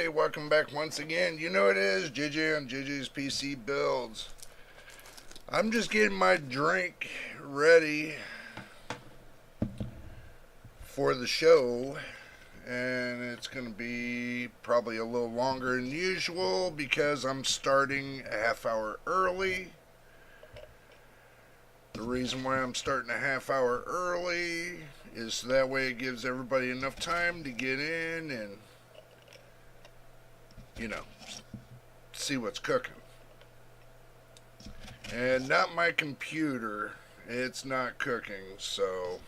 everybody, welcome back once again. You know it is JJ on JJ's PC Builds. I'm just getting my drink ready for the show, and it's going to be probably a little longer than usual because I'm starting a half hour early. The reason why I'm starting a half hour early is so that way it gives everybody enough time to get in and, you know, see what's cooking. And not my computer, it's not cooking, so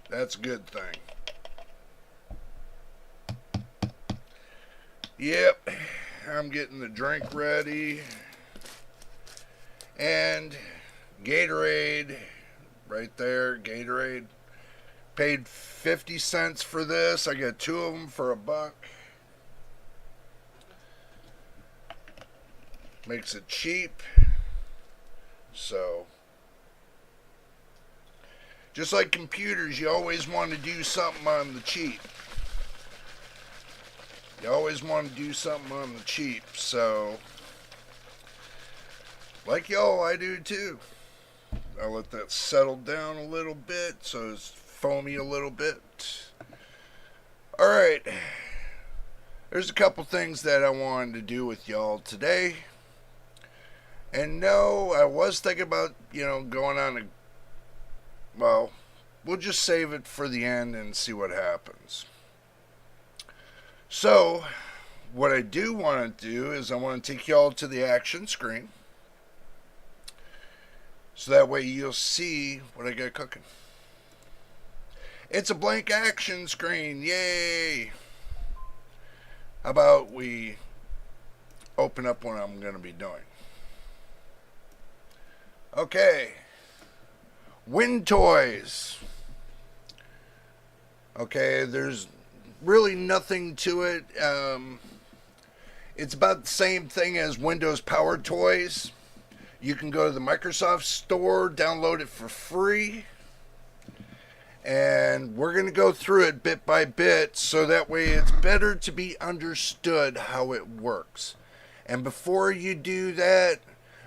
that's a good thing. Yep, I'm getting the drink ready. And Gatorade, right there, Gatorade. Paid 50 cents for this. I got two of them for $1. Makes it cheap. So, just like computers, you always want to do something on the cheap. You always want to do something on the cheap. So, like y'all, I do too. I'll let that settle down a little bit so it's foamy a little bit. Alright. There's a couple things that I wanted to do with y'all today. And no, I was thinking about, going on a... Well, we'll just save it for the end and see what happens. So, what I do want to do is I want to take y'all to the action screen. So that way you'll see what I got cooking. It's a blank action screen. Yay! How about we open up what I'm going to be doing? Okay. Wind toys. Okay, there's really nothing to it. It's about the same thing as Windows Power Toys. You can go to the Microsoft Store, download it for free, and we're going to go through it bit by bit so that way it's better to be understood how it works. And before you do that,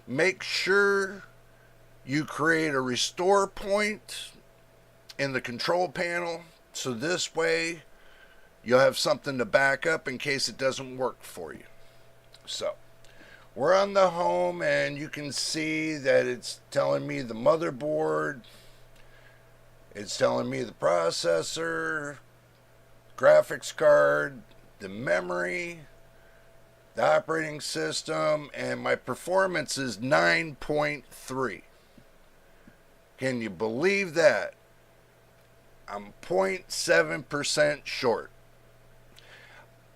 make sure you create a restore point in the control panel so this way you'll have something to back up in case it doesn't work for you. So, we're on the home and you can see that it's telling me the motherboard, it's telling me the processor, graphics card, the memory, the operating system, and my performance is 9.3. Can you believe that? I'm 0.7% short.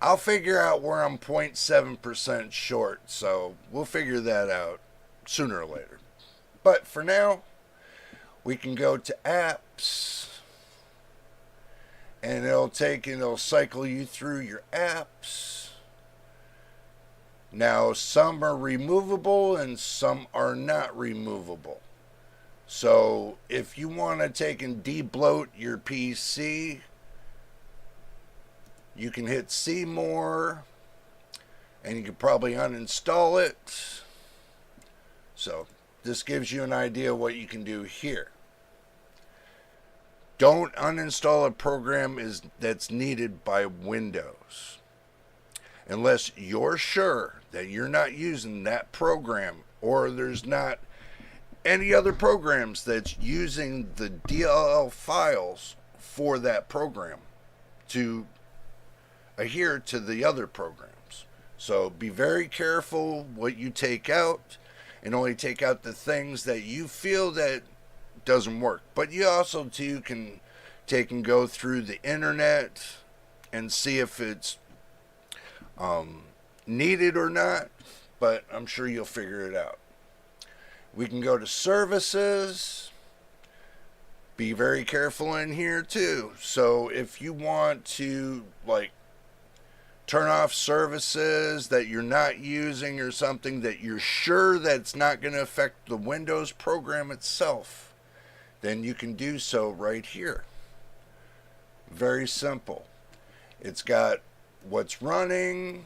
I'll figure out where I'm 0.7% short, so we'll figure that out sooner or later. But for now, we can go to apps, and it'll cycle you through your apps. Now, some are removable and some are not removable. So, if you want to take and de-bloat your PC, you can hit see more, and you can probably uninstall it. So, this gives you an idea of what you can do here. Don't uninstall a program that's needed by Windows, unless you're sure that you're not using that program, or there's not any other programs that's using the DLL files for that program to adhere to the other programs. So be very careful what you take out, and only take out the things that you feel that doesn't work. But you also too can take and go through the internet and see if it's needed or not, but I'm sure you'll figure it out. We can go to services. Be very careful in here too. So if you want to turn off services that you're not using or something that you're sure that's not going to affect the Windows program itself, then you can do so right here. Very simple. It's got what's running.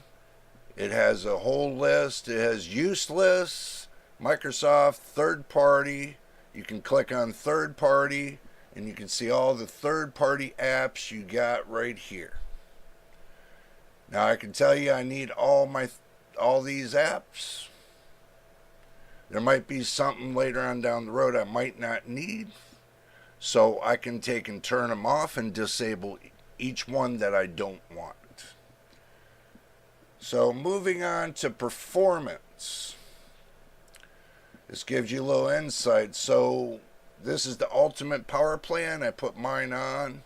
It has a whole list. It has useless, Microsoft, third party. You can click on third party and you can see all the third party apps you got right here. Now I can tell you I need all these apps. There might be something later on down the road I might not need. So I can take and turn them off and disable each one that I don't want. So moving on to performance. This gives you a little insight. So this is the ultimate power plan. I put mine on.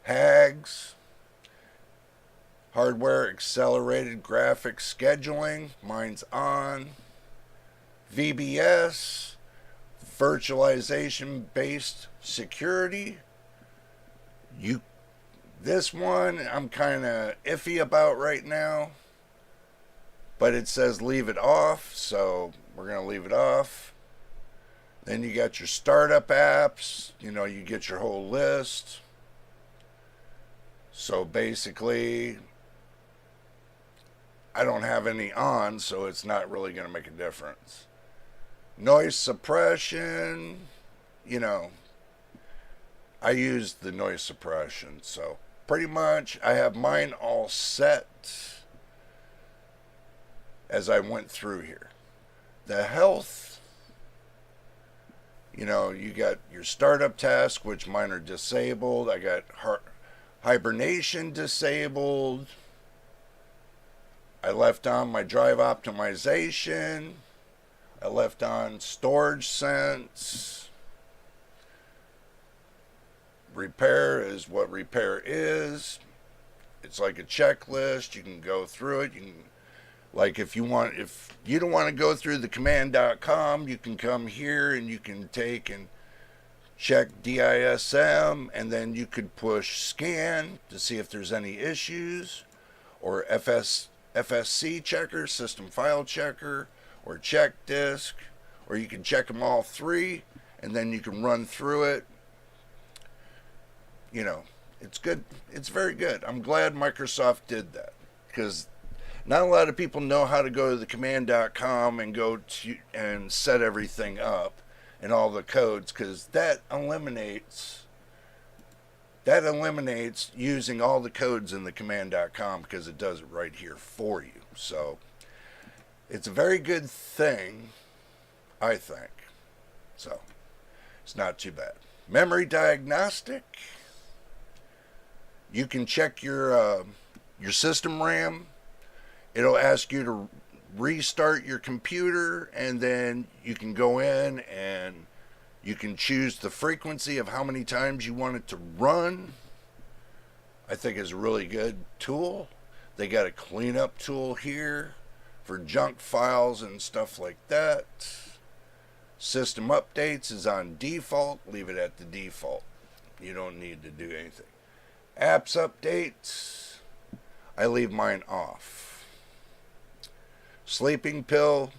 HAGS. Hardware accelerated graphics scheduling. Mine's on. VBS. Virtualization based security. This one I'm kind of iffy about right now, but it says leave it off, so we're going to leave it off. Then you got your startup apps, you get your whole list. So basically, I don't have any on, so it's not really going to make a difference. Noise suppression, I use the noise suppression, so pretty much I have mine all set as I went through here. The health, you got your startup task, which mine are disabled. I got hibernation disabled. I left on my drive optimization. I left on storage sense. Repair is what repair is. It's like a checklist. You can go through it. You can, like if you don't want to go through the command.com, you can come here and you can take and check DISM, and then you could push scan to see if there's any issues, or FSC checker, system file checker, or check disk, or you can check them all three and then you can run through it. It's good. It's very good. I'm glad Microsoft did that, because not a lot of people know how to go to the command.com and go to and set everything up and all the codes, because that eliminates using all the codes in the command.com, because it does it right here for you. So it's a very good thing, I think. So it's not too bad. Memory diagnostic. You can check your system RAM. It'll ask you to restart your computer, and then you can go in and you can choose the frequency of how many times you want it to run. I think it's a really good tool. They got a cleanup tool here for junk files and stuff like that. System updates is on default. Leave it at the default. You don't need to do anything. Apps updates, I leave mine off. Sleeping pill,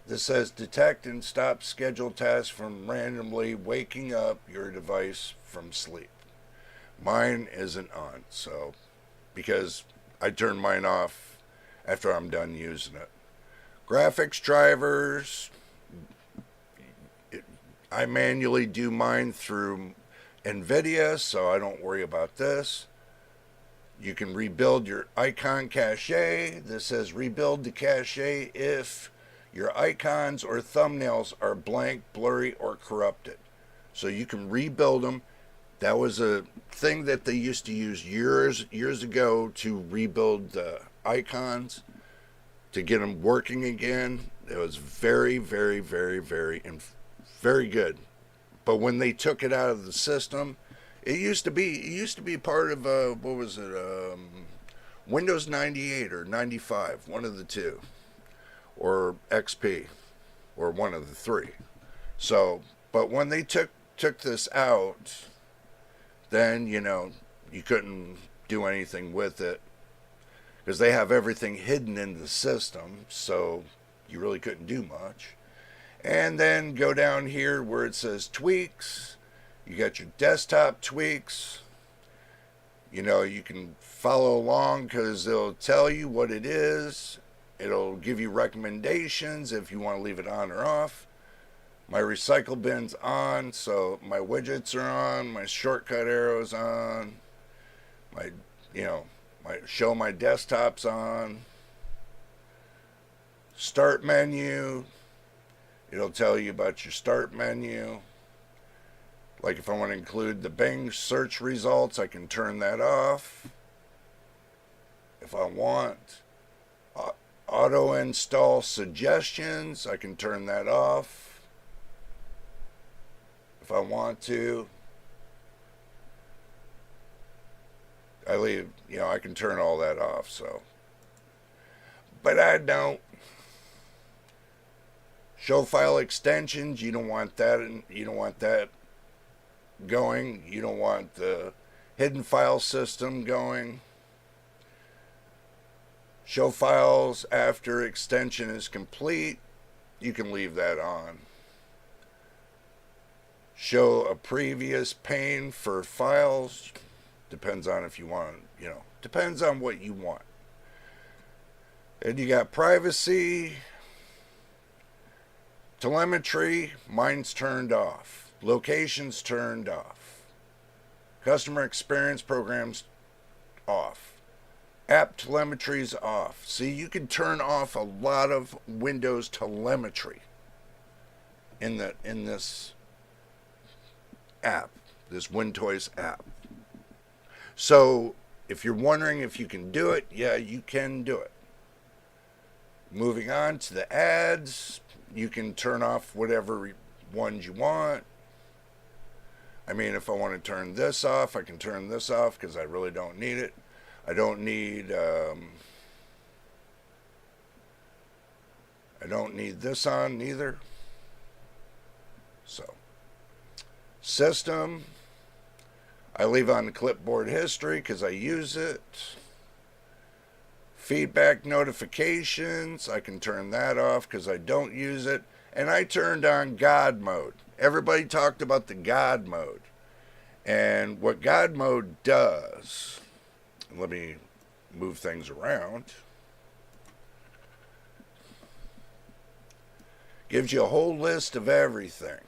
this says detect and stop scheduled tasks from randomly waking up your device from sleep. Mine isn't on, so because I turn mine off after I'm done using it. Graphics drivers, I manually do mine through Nvidia, so I don't worry about this. You can rebuild your icon cache. This says rebuild the cache if your icons or thumbnails are blank, blurry, or corrupted. So you can rebuild them. That was a thing that they used to use years ago to rebuild the icons to get them working again. It was very, very, very, very, very good. But when they took it out of the system, it used to be part of Windows 98 or 95, one of the two, or XP, or one of the three. So, but when they took this out, then you couldn't do anything with it, because they have everything hidden in the system, so you really couldn't do much. And then go down here where it says tweaks. You got your desktop tweaks. You can follow along because it'll tell you what it is. It'll give you recommendations if you want to leave it on or off. My recycle bin's on, so my widgets are on, my shortcut arrow's on, my, my show my desktop's on. Start menu, it'll tell you about your start menu. Like if I want to include the Bing search results, I can turn that off. If I want auto install suggestions, I can turn that off. If I want to, I can turn all that off, so. But I don't. Show file extensions, you don't want that, going. You don't want the hidden file system going. Show files after extension is complete, you can leave that on. Show a previous pane for files, depends on if you want, depends on what you want. And you got privacy, telemetry, mine's turned off. Locations turned off. Customer experience programs off. App telemetry's off. See, you can turn off a lot of Windows telemetry in this app, this WinToys app. So, if you're wondering if you can do it, yeah, you can do it. Moving on to the ads, you can turn off whatever ones you want. I mean, if I want to turn this off, I can turn this off because I really don't need it. I don't need this on neither. So, system, I leave on the clipboard history because I use it. Feedback notifications, I can turn that off because I don't use it. And I turned on God mode. Everybody talked about the God mode. And what God mode does, let me move things around, gives you a whole list of everything.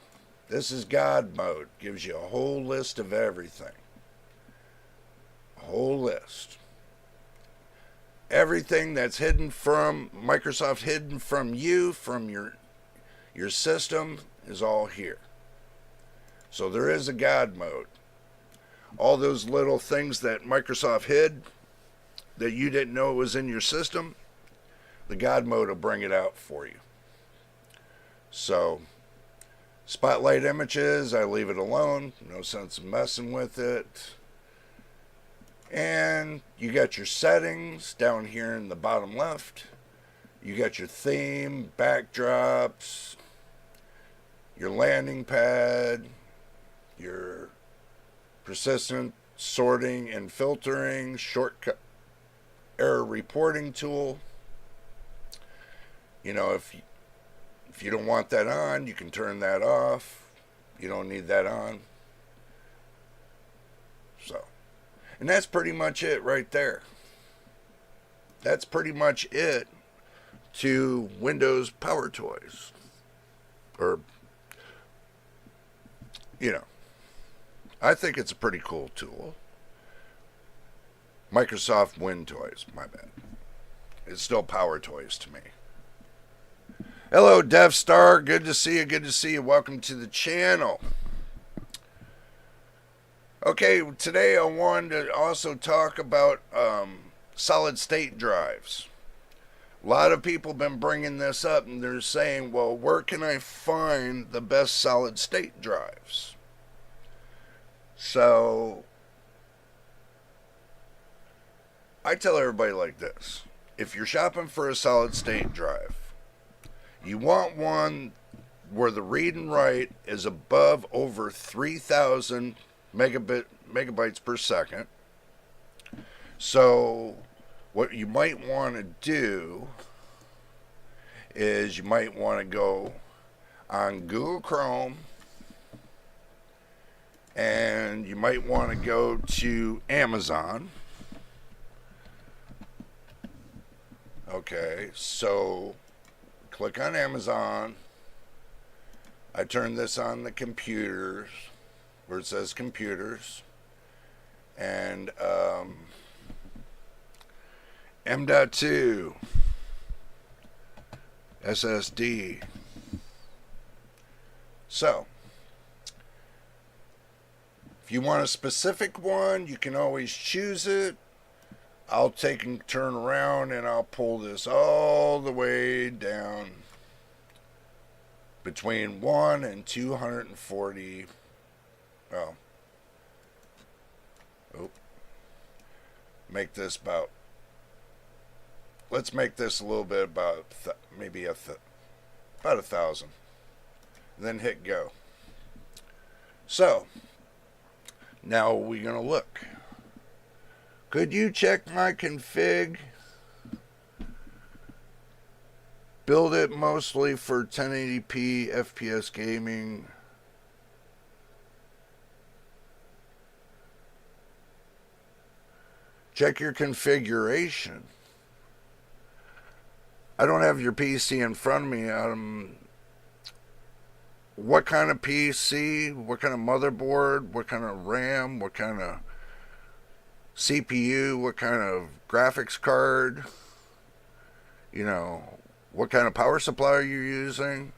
This is God mode, gives you a whole list of everything. A whole list. Everything that's hidden from Microsoft, hidden from you, from your system, is all here. So there is a God mode. All those little things that Microsoft hid that you didn't know was in your system, the God mode will bring it out for you. So, spotlight images, I leave it alone. No sense in messing with it. And you got your settings down here in the bottom left. You got your theme, backdrops, your landing pad, your persistent sorting and filtering, shortcut error reporting tool. If you don't want that on, you can turn that off. You don't need that on. So, and that's pretty much it right there. That's pretty much it to Windows Power Toys. Or, I think it's a pretty cool tool. Microsoft WinToys, my bad. It's still Power Toys to me. Hello, Death Star. Good to see you. Good to see you. Welcome to the channel. Okay, today I wanted to also talk about solid state drives. A lot of people have been bringing this up and they're saying, well, where can I find the best solid state drives? So, I tell everybody like this. If you're shopping for a solid state drive, you want one where the read and write is above over 3,000 megabytes per second. So, what you might want to do is you might want to go on Google Chrome and you might want to go to Amazon. Okay, so click on Amazon. I turn this on the computers, where it says computers, and M.2 SSD. So, if you want a specific one, you can always choose it. I'll take and turn around and I'll pull this all the way down between 1 and 240. Well, make this about, let's make this a little bit about maybe about 1,000. Then hit go. So, now we're going to look. Could you check my config? Build it mostly for 1080p FPS gaming. Check your configuration. I don't have your PC in front of me. What kind of PC? What kind of motherboard? What kind of RAM? What kind of CPU? What kind of graphics card? You know, what kind of power supply are you using?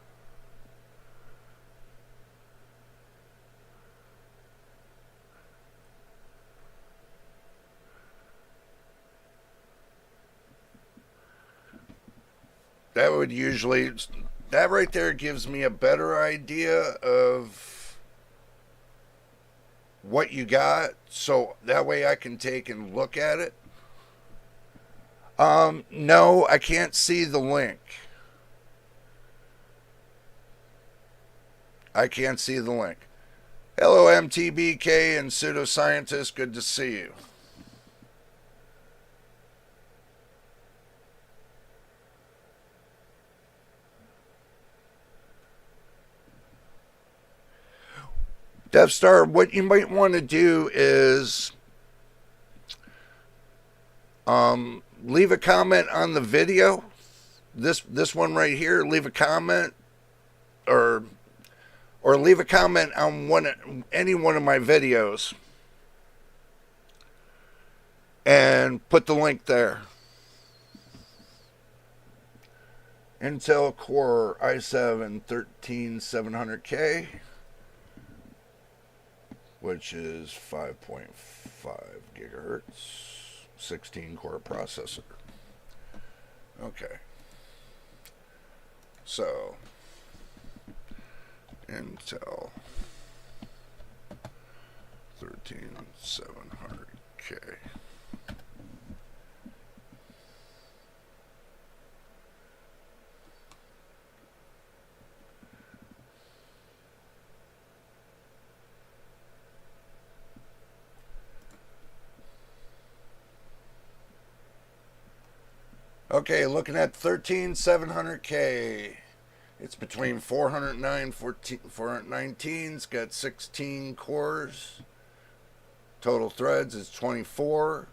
That would usually, that right there gives me a better idea of what you got, so that way I can take and look at it. No, I can't see the link. I can't see the link. Hello, MTBK and pseudoscientist. Good to see you. Death Star, what you might want to do is leave a comment on the video. This one right here, leave a comment, or leave a comment on any one of my videos and put the link there. Intel Core i7 13700K, which is 5.5 gigahertz, 16 core processor. Okay. So, Intel 13700K. Okay, looking at 13700K. It's between 409 419. It's got 16 cores. Total threads is 24.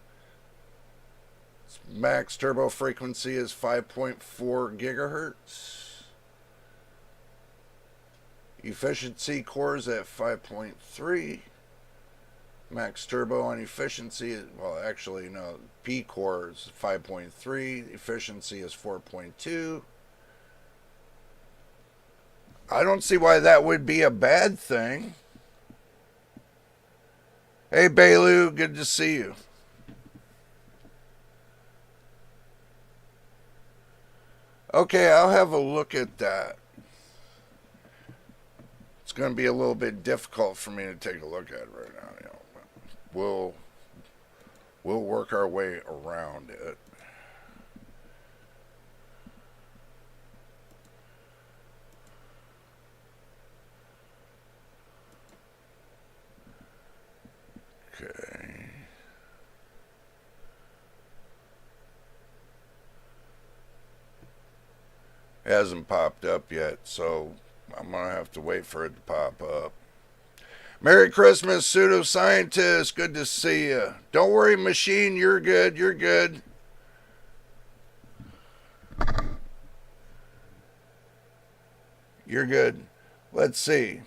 Its max turbo frequency is 5.4 gigahertz. Efficiency cores at 5.3. Max turbo on efficiency, well, actually, no, P core is 5.3. Efficiency is 4.2. I don't see why that would be a bad thing. Hey, Bailu, good to see you. Okay, I'll have a look at that. It's going to be a little bit difficult for me to take a look at it right now. You know, we'll work our way around it. Okay. It hasn't popped up yet, so I'm going to have to wait for it to pop up. Merry Christmas, pseudoscientist. Good to see you. Don't worry, machine. You're good. You're good. You're good. Let's see.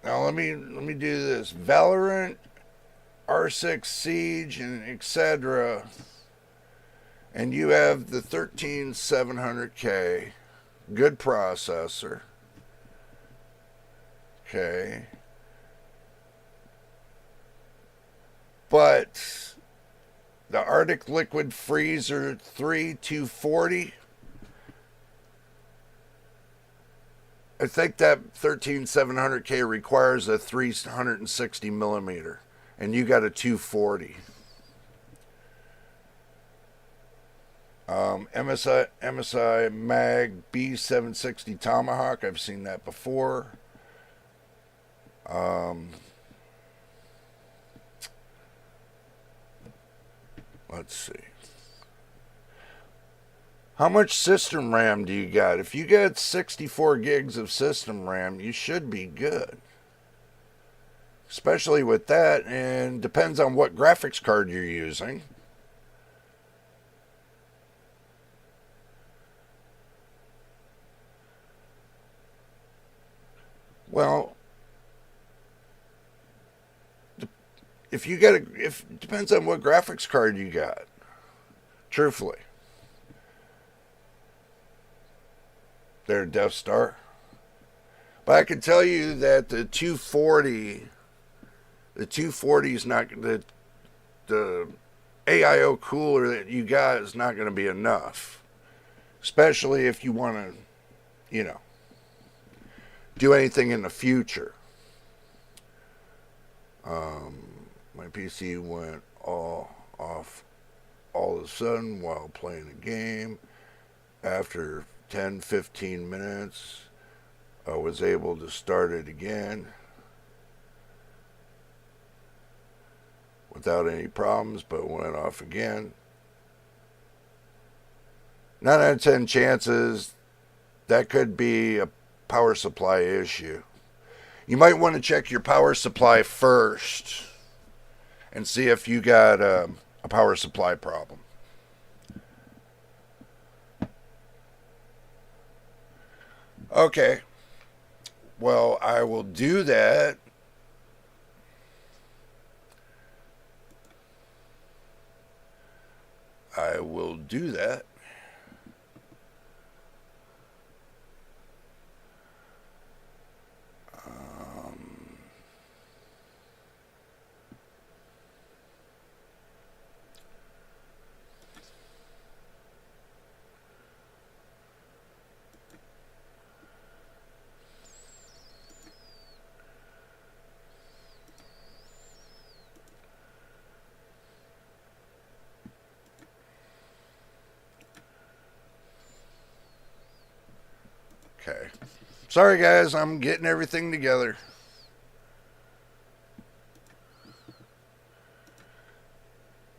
Now let me do this. Valorant, R6 Siege, and etc. And you have the 13700K. Good processor. Okay. But the Arctic Liquid Freezer 3240, I think that 13700K requires a 360 millimeter, and you got a 240. MSI Mag B760 Tomahawk, I've seen that before. Let's see. How much system RAM do you got? If you got 64 gigs of system RAM, you should be good. Especially with that, and depends on what graphics card you're using. Well, if you got if it depends on what graphics card you got. Truthfully, they're Death Star. But I can tell you that the 240 is not the AIO cooler that you got is not going to be enough, especially if you want to, do anything in the future. My PC went off all of a sudden while playing a game. After 10-15 minutes, I was able to start it again without any problems, but went off again. 9 out of 10 chances that could be a power supply issue. You might want to check your power supply first and see if you got a power supply problem. Okay. Well, I will do that. I will do that. Okay. Sorry, guys. I'm getting everything together.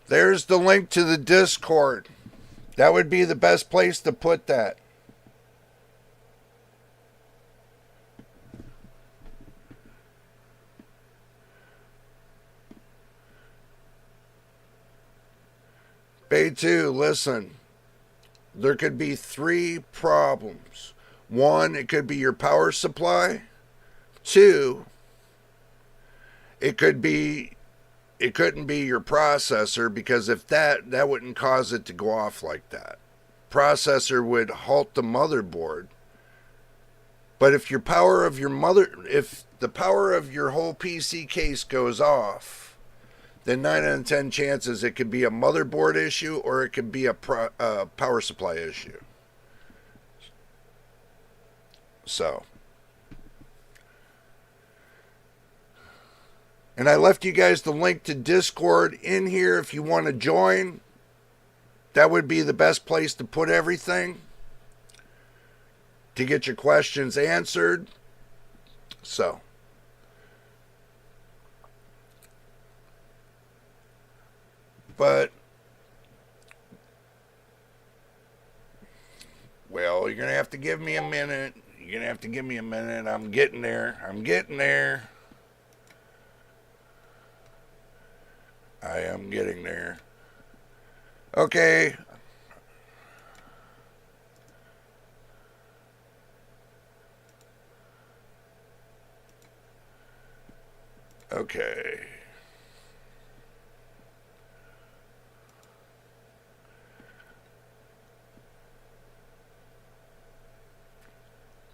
There's the link to the Discord. That would be the best place to put that. Bay 2, listen. There could be 3 problems. 1, it could be your power supply. 2, it couldn't be your processor, because if that wouldn't cause it to go off like that. Processor would halt the motherboard. But if the power of your whole PC case goes off, then 9 out of 10 chances it could be a motherboard issue, or it could be a power supply issue. So, and I left you guys the link to Discord in here if you want to join. That would be the best place to put everything to get your questions answered. So, but, well, you're going to have to give me a minute. You're going to have to give me a minute. I'm getting there. I'm getting there. I am getting there. Okay. Okay.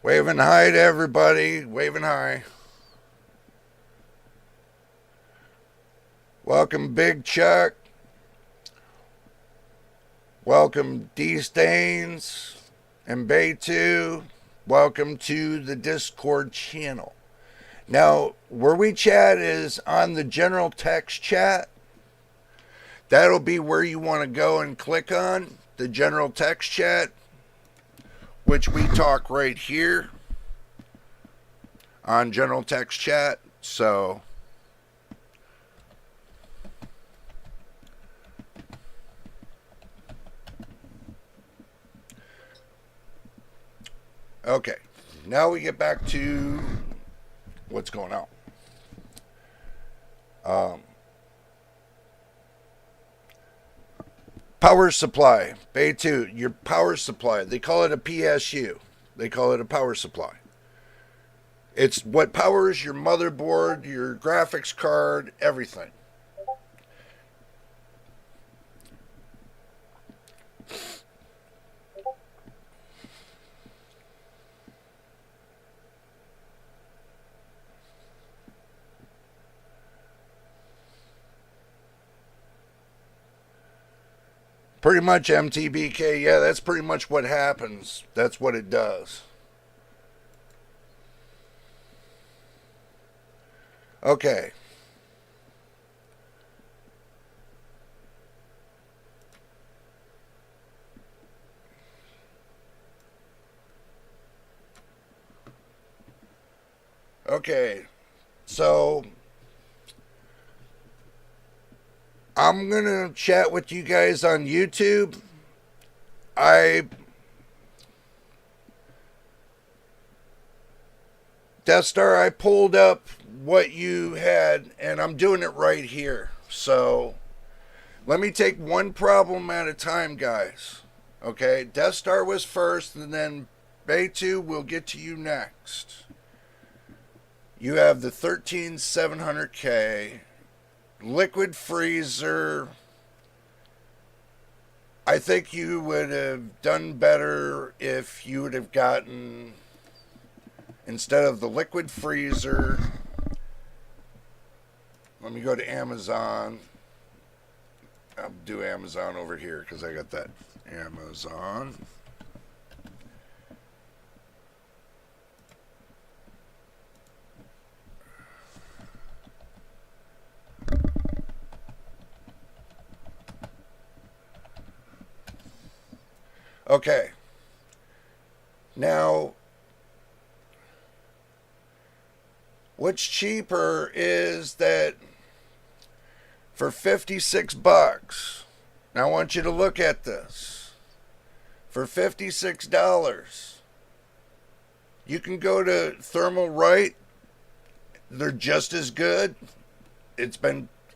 Waving hi to everybody. Waving hi. Welcome, Big Chuck. Welcome, D Stains and Bay 2. Welcome to the Discord channel. Now, where we chat is on the general text chat. That'll be where you want to go and click on the general text chat, which we talk right here on general text chat. So okay, now we get back to what's going on. Power supply, Bay 2, your power supply. They call it a PSU. They call it a power supply. It's what powers your motherboard, your graphics card, everything. Pretty much MTBK, yeah, that's pretty much what happens. That's what it does. Okay. Okay. So I'm going to chat with you guys on YouTube. Death Star, I pulled up what you had, and I'm doing it right here. So let me take one problem at a time, guys. Okay, Death Star was first, and then Bay 2 will get to you next. You have the 13700K. Liquid freezer. I think you would have done better if you would have gotten, instead of the liquid freezer, let me go to Amazon. I'll do Amazon over here because I got that Amazon. Okay. Now, what's cheaper is that for 56 bucks, now I want you to look at this. For $56, you can go to Thermal Right. They're just as good.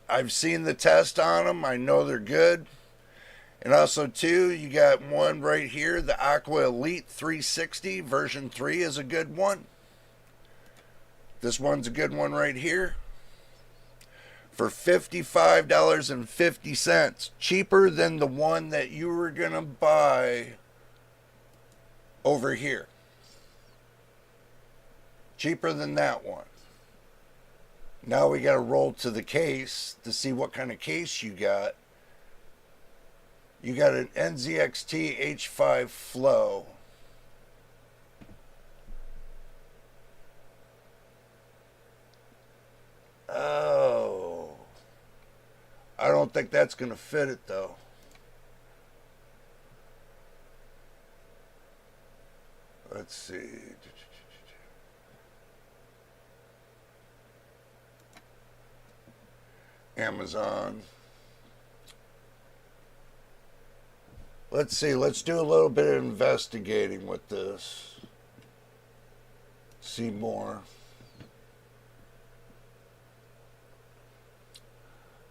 I've seen the test on them. I know they're good. And also, too, you got one right here, the Aqua Elite 360 version 3 is a good one. This one's a good one right here. For $55.50, cheaper than the one that you were going to buy over here. Cheaper than that one. Now we got to roll to the case to see what kind of case you got. You got an NZXT H5 Flow. Oh. I don't think that's going to fit it, though. Let's see. Amazon. Let's see. Let's do a little bit of investigating with this. see more.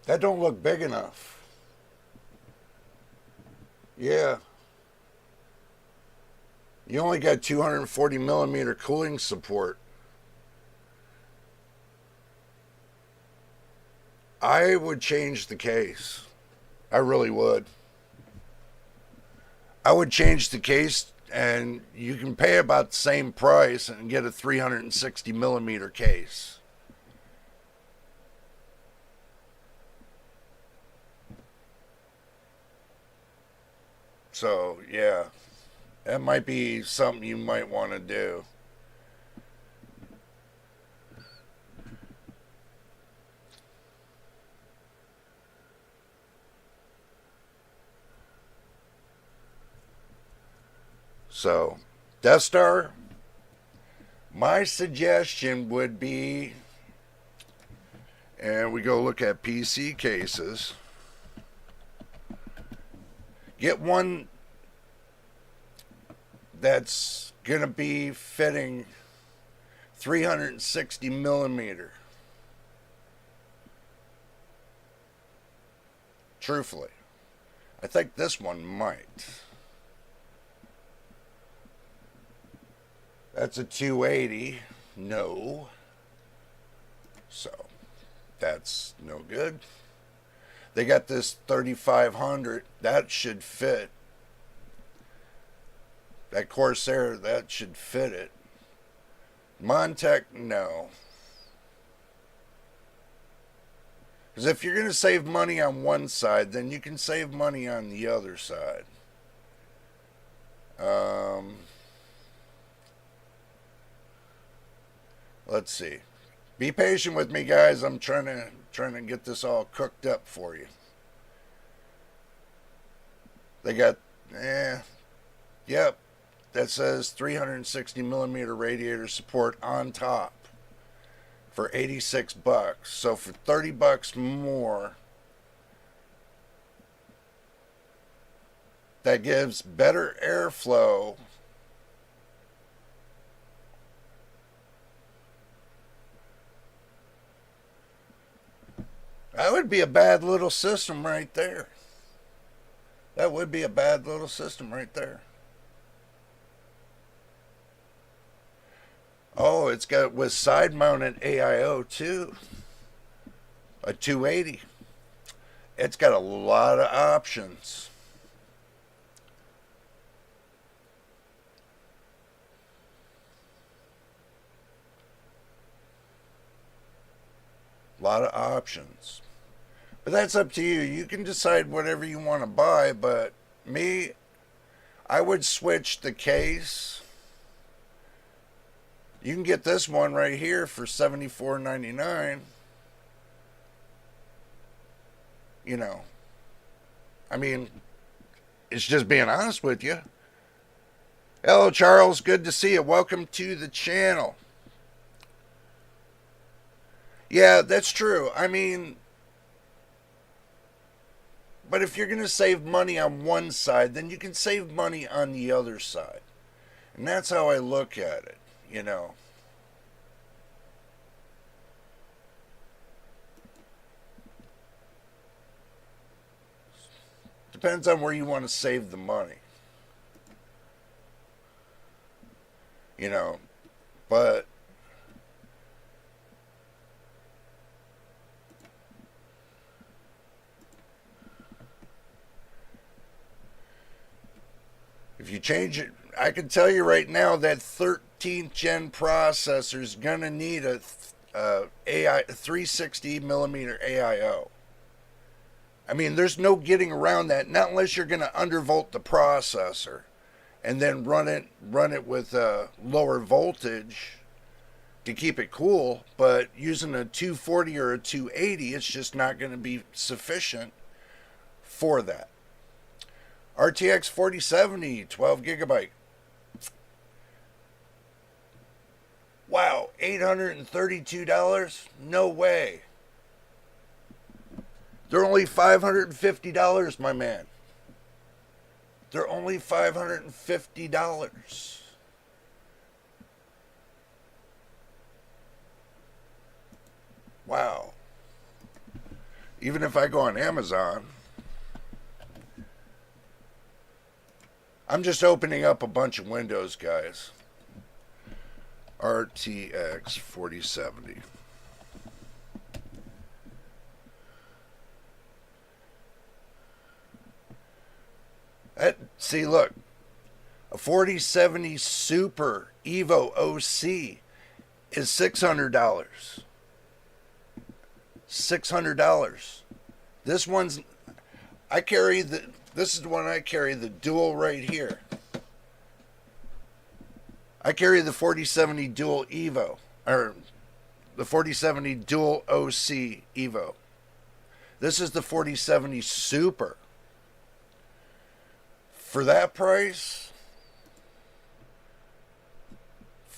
That don't look big enough. Yeah. You only got 240 millimeter cooling support. I would change the case. I really would. I would change the case, and you can pay about the same price and get a 360 millimeter case. So, yeah, that might be something you might want to do. So, Death Star, my suggestion would be, and we go look at PC cases, get one that's going to be fitting 360 millimeter. Truthfully, I think this one might. That's a 280. No. So, that's no good. They got this 3500. That should fit. That Corsair, that should fit it. Montech, no. Because if you're going to save money on one side, then you can save money on the other side. Let's see. Be patient with me, guys. I'm trying to get this all cooked up for you. They got, yep. That says 360 millimeter radiator support on top for $86. So for $30 more, that gives better airflow. That would be a bad little system right there. That would be a bad little system right there. Oh, it's got with side-mounted AIO too. A 280. It's got a lot of options. A lot of options. But that's up to you. You can decide whatever you want to buy, but me, I would switch the case. You can get this one right here for $74.99. You know, I mean, it's just being honest with you. Hello, Charles. Good to see you. Welcome to the channel. Yeah, that's true. I mean, but if you're going to save money on one side, then you can save money on the other side. And that's how I look at it, you know. Depends on where you want to save the money. You know, but if you change it, I can tell you right now that 13th gen processor is going to need a 360 millimeter AIO. I mean, there's no getting around that, not unless you're going to undervolt the processor and then run it with lower voltage to keep it cool. But using a 240 or a 280, it's just not going to be sufficient for that. RTX 4070, 12 gigabyte. Wow, $832? No way. They're only $550, my man. They're only $550. Wow. Even if I go on Amazon, I'm just opening up a bunch of windows, guys. RTX 4070. See, look. A 4070 Super Evo OC is $600. $600. This one's, this is the one I carry, the dual right here. I carry the 4070 Dual Evo, or the 4070 Dual OC Evo. This is the 4070 Super. For that price,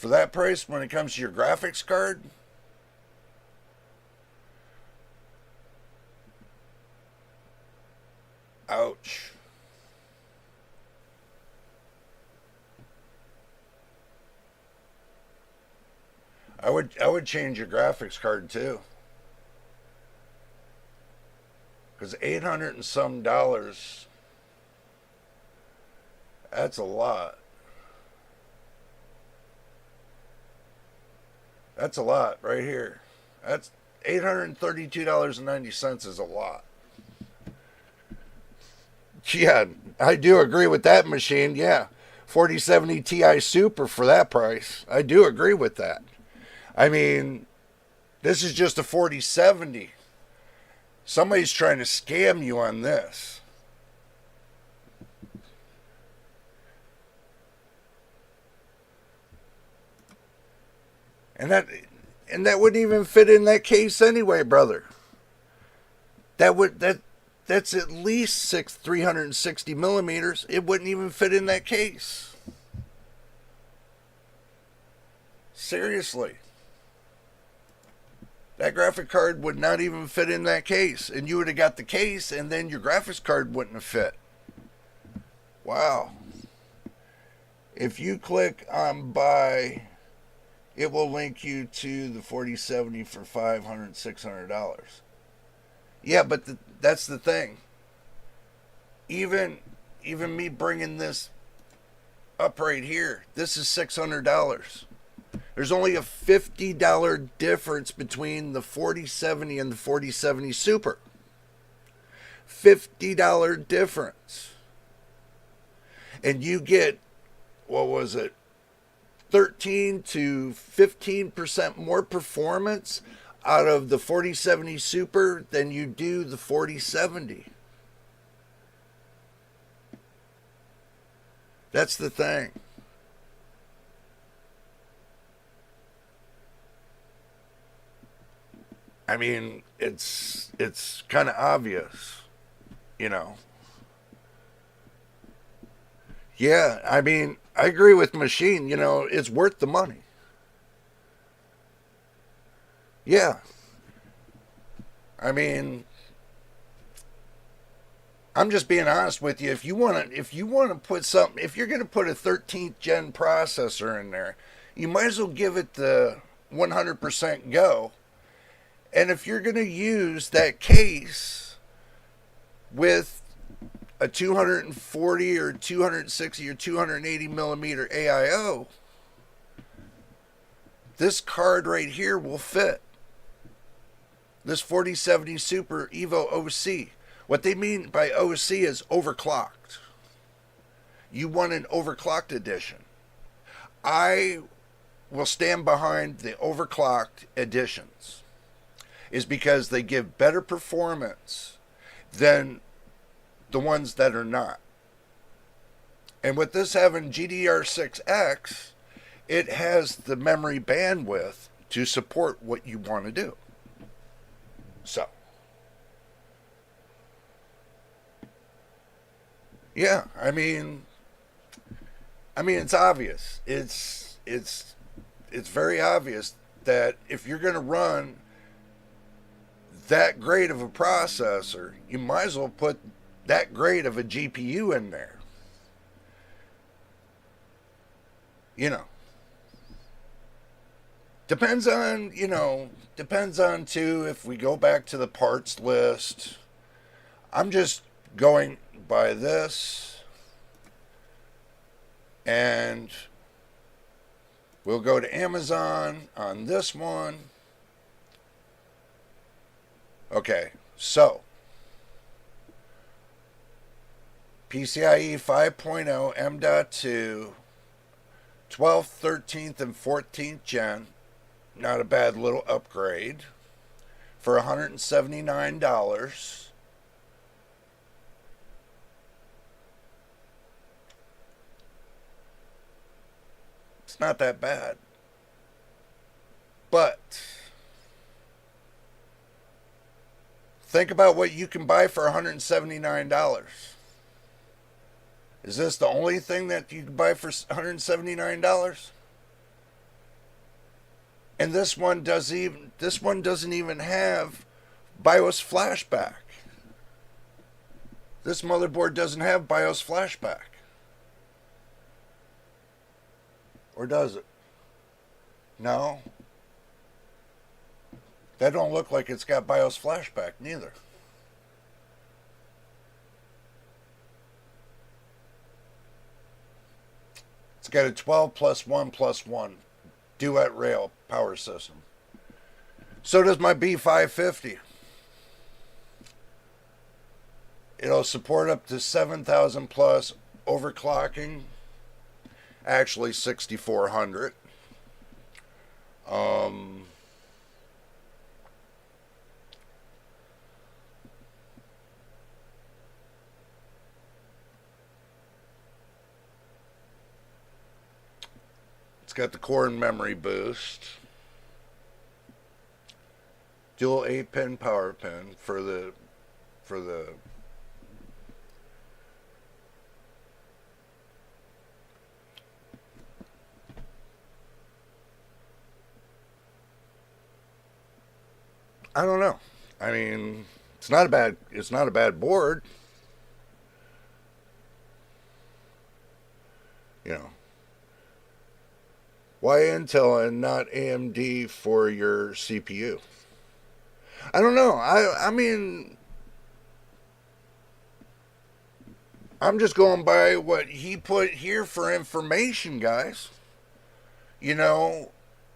when it comes to your graphics card, ouch. I would change your graphics card too. Because $800 and some dollars, that's a lot. That's a lot right here. That's $832.90 is a lot. Yeah, I do agree with that machine. Yeah, 4070 Ti Super for that price. I do agree with that. I mean, this is just a 4070. Somebody's trying to scam you on this. And that wouldn't even fit in that case anyway, brother. That's at least 360 millimeters. It wouldn't even fit in that case. Seriously. That graphic card would not even fit in that case. And you would have got the case, and then your graphics card wouldn't have fit. Wow. If you click on buy, it will link you to the 4070 for $500, $600. Yeah, but that's the thing. Even me bringing this up right here, this is $600. There's only a $50 difference between the 4070 and the 4070 Super. $50 difference. And you get, what was it, 13 to 15% more performance out of the 4070 Super than you do the 4070. That's the thing. I mean, it's kind of obvious, you know. Yeah, I mean, I agree with Machine, you know, it's worth the money. Yeah. I mean, I'm just being honest with you. If you want to put something, if you're going to put a 13th gen processor in there, you might as well give it the 100% go. And if you're going to use that case with a 240 or 260 or 280 millimeter AIO, this card right here will fit. This 4070 Super Evo OC. What they mean by OC is overclocked. You want an overclocked edition. I will stand behind the overclocked editions. Is because they give better performance than the ones that are not. And with this having GDDR6X, it has the memory bandwidth to support what you want to do. So, yeah, I mean it's obvious. It's very obvious that if you're going to run that great of a processor, you might as well put that great of a GPU in there. You know. Depends on, depends on too if we go back to the parts list. I'm just going by this, and we'll go to Amazon on this one. Okay, so PCIe 5.0 M.2, 12th, 13th, and 14th gen. Not a bad little upgrade for $179. It's not that bad. But think about what you can buy for $179. Is this the only thing that you can buy for $179? And this one doesn't even have BIOS flashback. This motherboard doesn't have BIOS flashback. Or does it? No. That don't look like it's got BIOS flashback neither. It's got a 12 plus 1 plus 1 duet rail power system. So does my B550. It'll support up to 7,000 plus overclocking. Actually 6,400. It's got the core and memory boost. Dual 8-pin power pin for the I don't know. I mean, it's not a bad board. You know. Why Intel and not AMD for your CPU? I don't know. I mean, I'm just going by what he put here for information, guys. You know,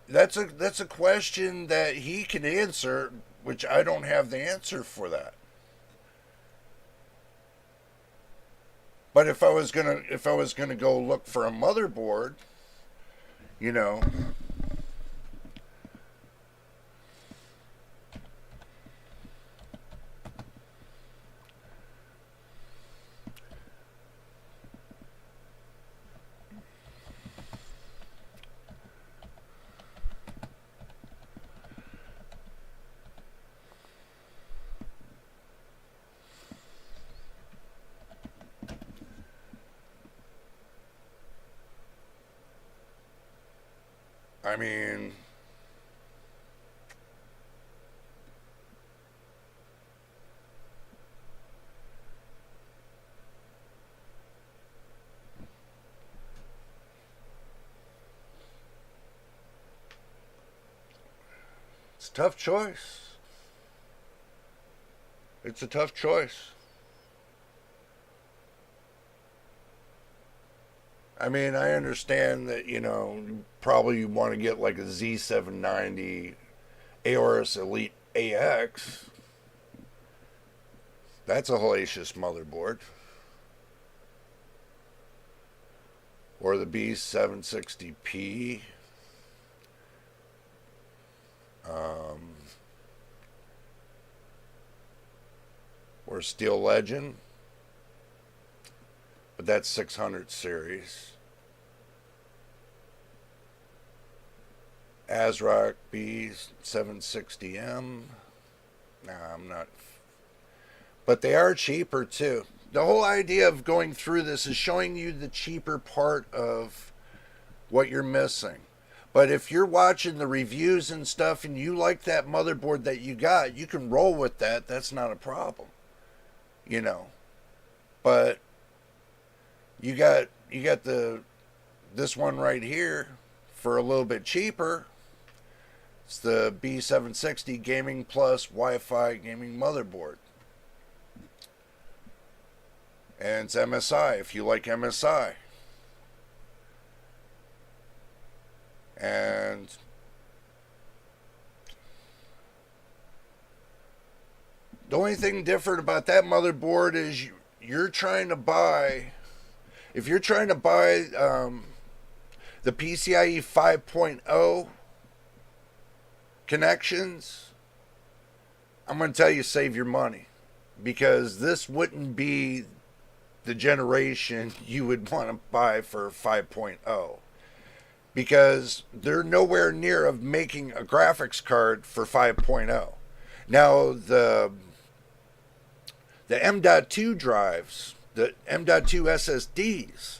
that's a question that he can answer, which I don't have the answer for that. But if I was gonna go look for a motherboard, you know, I mean, it's a tough choice. It's a tough choice. I mean, I understand that, you probably want to get like a Z790 Aorus Elite AX. That's a hellacious motherboard. Or the B760P. Or Steel Legend. But that's 600 series. ASRock B760M. Nah, I'm not. But they are cheaper too. The whole idea of going through this is showing you the cheaper part of what you're missing. But if you're watching the reviews and stuff and you like that motherboard that you got, you can roll with that. That's not a problem. But you got this one right here for a little bit cheaper. It's the B760 Gaming Plus Wi-Fi gaming motherboard. And it's MSI if you like MSI. And the only thing different about that motherboard is you're trying to buy, if you're trying to buy the PCIe 5.0 connections, I'm going to tell you, save your money, because this wouldn't be the generation you would want to buy for 5.0, because they're nowhere near of making a graphics card for 5.0. Now the M.2 drives, the M.2 SSDs,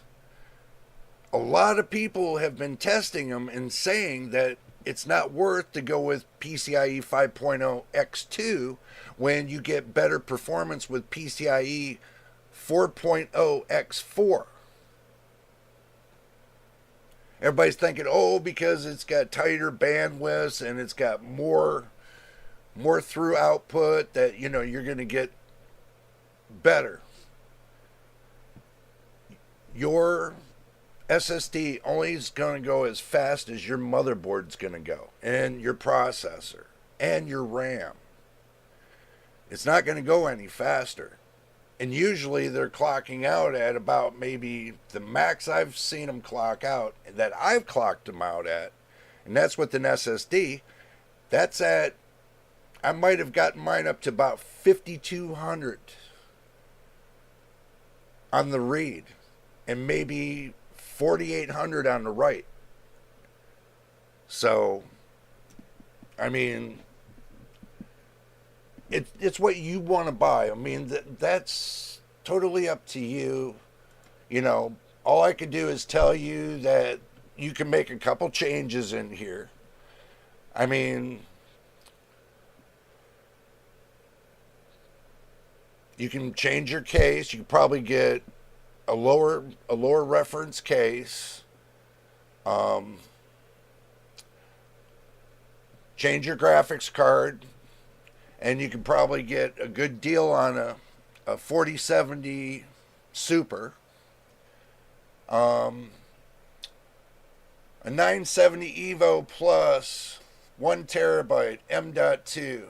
a lot of people have been testing them and saying that it's not worth to go with PCIe 5.0 X2 when you get better performance with PCIe 4.0 X4. Everybody's thinking, oh, because it's got tighter bandwidths and it's got more through output, that, you know, you're going to get better. Your SSD only is going to go as fast as your motherboard's going to go, and your processor, and your RAM. It's not going to go any faster. And usually they're clocking out at about maybe the max I've seen them clock out, that I've clocked them out at, and that's with an SSD. That's at, I might have gotten mine up to about 5,200 on the read, and maybe 4,800 on the write. So, I mean, it's what you want to buy. I mean, that's totally up to you. You know, all I can do is tell you that you can make a couple changes in here. I mean, you can change your case. You can probably get a lower reference case. Change your graphics card, and you can probably get a good deal on a 4070 Super, a 970 Evo Plus, 1 terabyte M.2.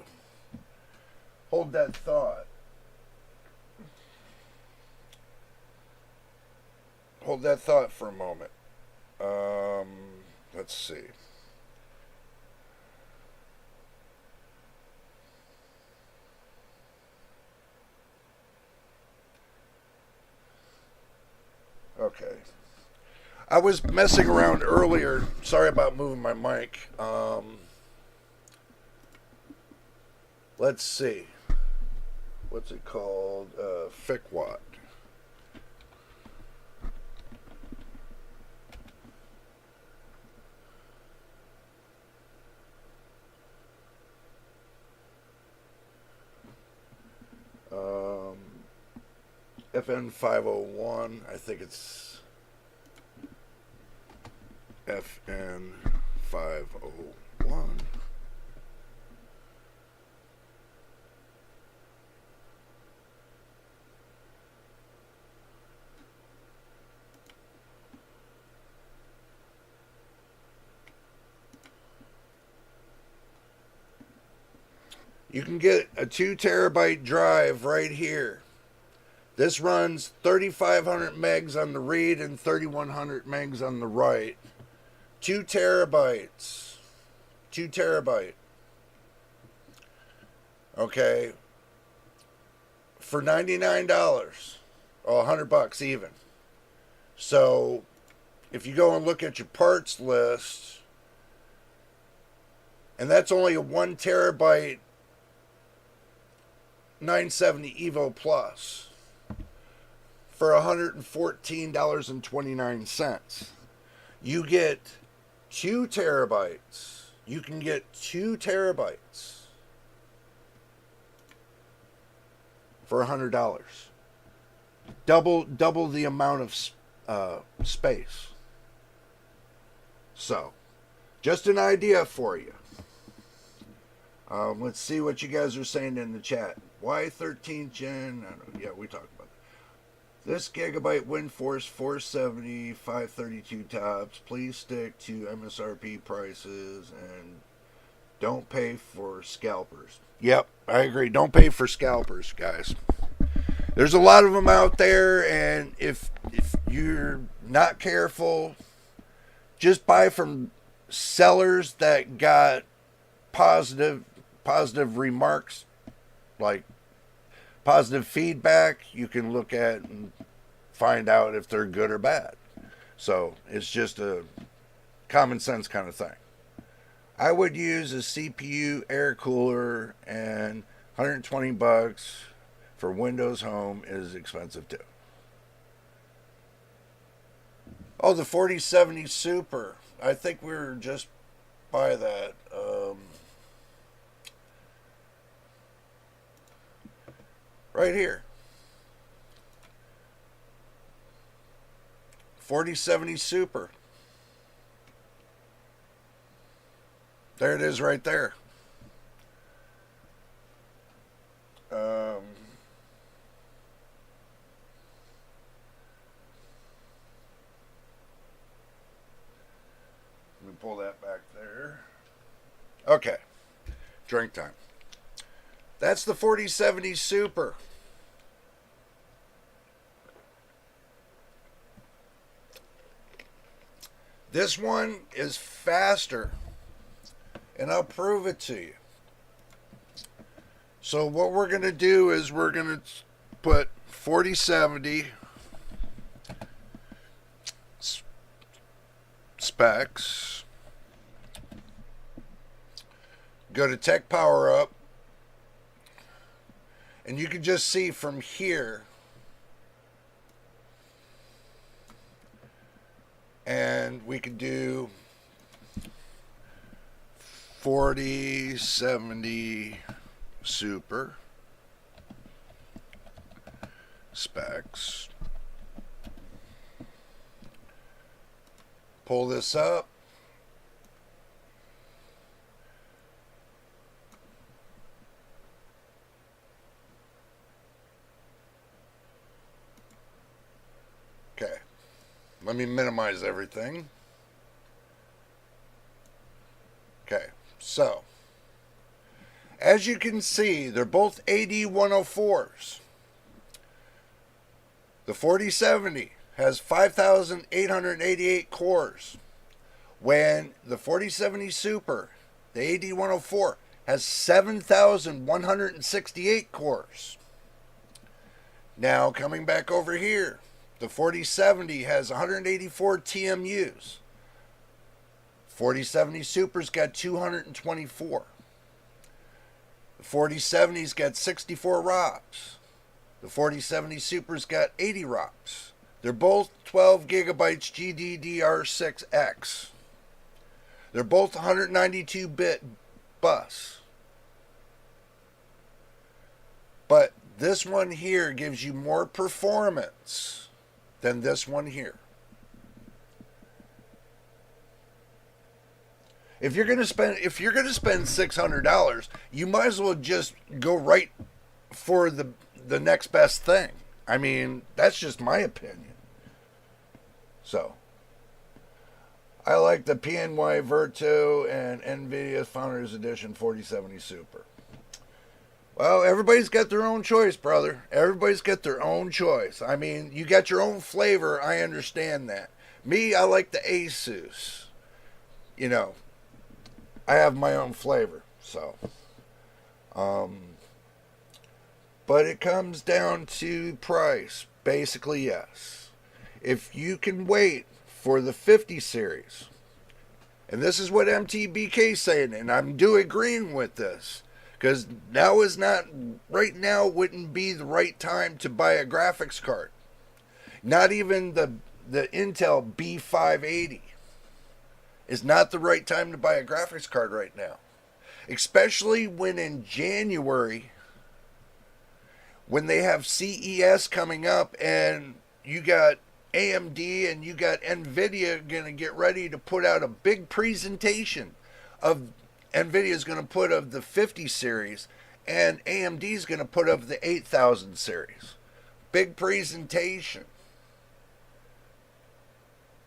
Hold that thought. Hold that thought for a moment. Let's see. Okay. I was messing around earlier. Sorry about moving my mic. Let's see. What's it called? FICWAT. FN 501, I think it's FN 501. You can get a 2 terabyte drive right here. This runs 3,500 megs on the read and 3,100 megs on the write. 2 terabytes. 2 terabyte. Okay. For $99. Or $100 even. So, if you go and look at your parts list, and that's only a 1 terabyte 970 Evo Plus for $114.29. You get 2 terabytes. You can get 2 terabytes for $100. Double the amount of space. So, just an idea for you. Let's see what you guys are saying in the chat. Why 13th gen? I don't know. Yeah, we talked about that. This Gigabyte WindForce 470 532 tops. Please stick to MSRP prices and don't pay for scalpers. Yep, I agree. Don't pay for scalpers, guys. There's a lot of them out there, and if you're not careful, just buy from sellers that got positive remarks, like positive feedback. You can look at and find out if they're good or bad. So it's just a common sense kind of thing. I would use a CPU air cooler, and $120 for Windows Home is expensive too. Oh, the 4070 Super. I think we were just by that. Right here. 4070 Super. There it is right there. Let me pull that back there. Okay. Drink time. That's the 4070 Super. This one is faster, and I'll prove it to you. So what we're going to do is we're going to put 4070 specs, go to Tech Power Up, and you can just see from here, and we could do 4070 Super specs. Pull this up. Okay. Let me minimize everything. Okay. So, as you can see, they're both AD104s. The 4070 has 5,888 cores, when the 4070 Super, the AD104, has 7,168 cores. Now, coming back over here, the 4070 has 184 TMUs. 4070 Super's got 224. The 4070's got 64 ROPs. The 4070 Super's got 80 ROPs. They're both 12 gigabytes GDDR6X. They're both 192-bit bus. But this one here gives you more performance than this one here. If you're gonna spend $600, you might as well just go right for the next best thing. I mean, that's just my opinion. So, I like the PNY Virtu and Nvidia Founders Edition 4070 Super. Well, everybody's got their own choice, brother. Everybody's got their own choice. I mean, you got your own flavor. I understand that. Me, I like the Asus. You know, I have my own flavor. So, but it comes down to price. Basically, yes. If you can wait for the 50 series, and this is what MTBK is saying, and I'm agreeing with this, because right now wouldn't be the right time to buy a graphics card. Not even the Intel B580 is not the right time to buy a graphics card right now. Especially when in January, when they have CES coming up, and you got AMD and you got Nvidia going to get ready to put out a big presentation of Nvidia is going to put of the 50 series, and AMD is going to put of the 8000 series. Big presentation.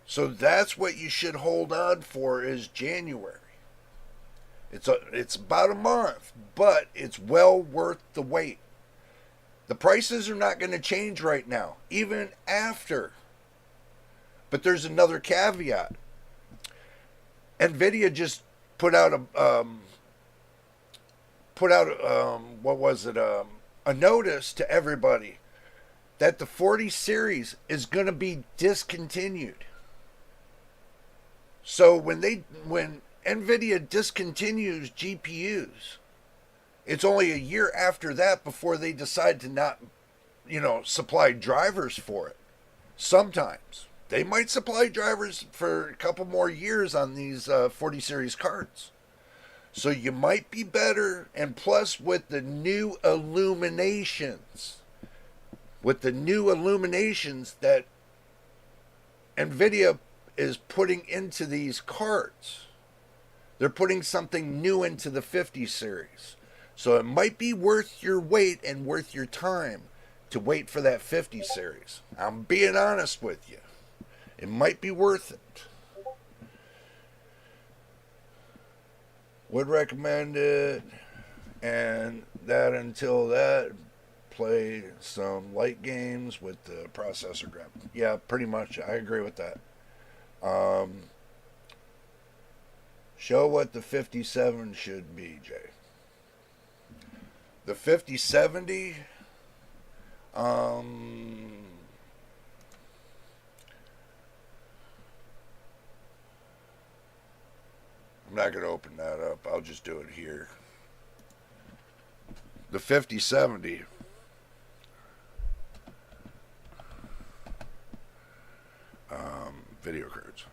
So that's what you should hold on for is January. It's about a month, but it's well worth the wait. The prices are not going to change right now, even after. But there's another caveat. Nvidia just put out a notice to everybody that the 40 series is going to be discontinued. So when Nvidia discontinues GPUs, it's only a year after that before they decide to not, supply drivers for it. Sometimes they might supply drivers for a couple more years on these 40 series cards. So you might be better, and plus with the new illuminations that Nvidia is putting into these cards, they're putting something new into the 50 series. So it might be worth your wait and worth your time to wait for that 50 series. I'm being honest with you. It might be worth it. Would recommend it. And that until that, play some light games with the processor grab. Yeah, pretty much. I agree with that. Show what the 57 should be, Jay. The 5070, I'm not going to open that up. I'll just do it here. The 5070 video cards.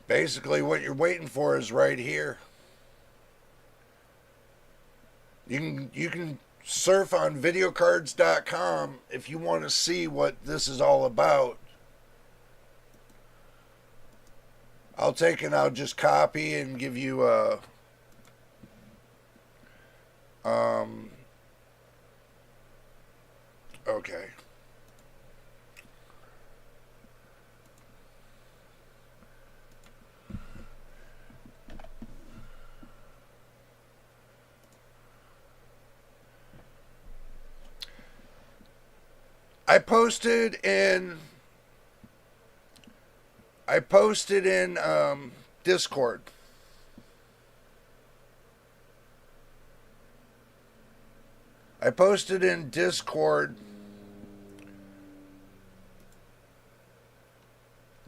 Basically, what you're waiting for is right here. You can surf on videocards.com if you want to see what this is all about. I'll just copy and give you a okay. I posted in Discord. I posted in Discord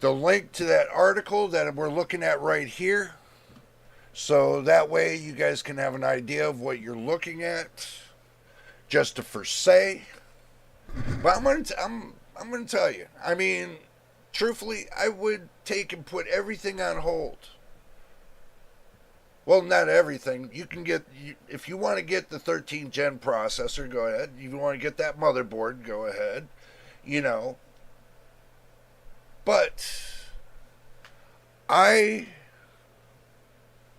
the link to that article that we're looking at right here. So that way you guys can have an idea of what you're looking at. Just to for say. But I'm gonna tell you. I mean, truthfully, I would take and put everything on hold. Well, not everything. You can get, if you want to get the 13 gen processor, go ahead. If you want to get that motherboard, go ahead. But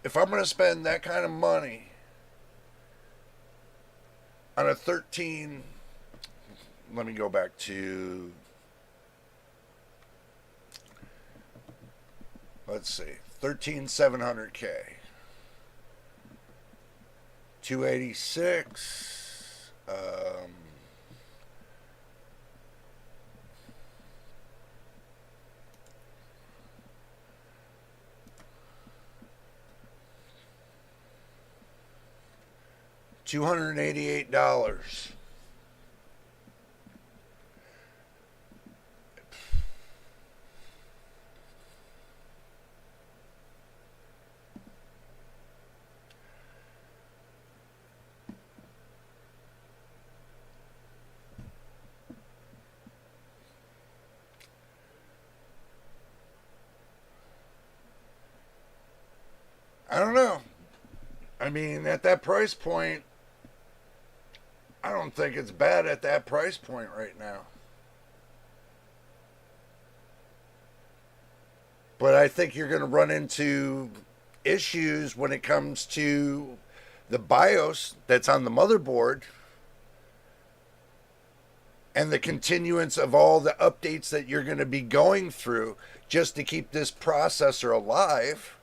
if I'm going to spend that kind of money on a 13, let me go back to, let's see, 13700K, 286, $288. I don't know. mean, at that price point, I don't think it's bad at that price point right now. But I think you're going to run into issues when it comes to the BIOS that's on the motherboard and the continuance of all the updates that you're going to be going through just to keep this processor alive.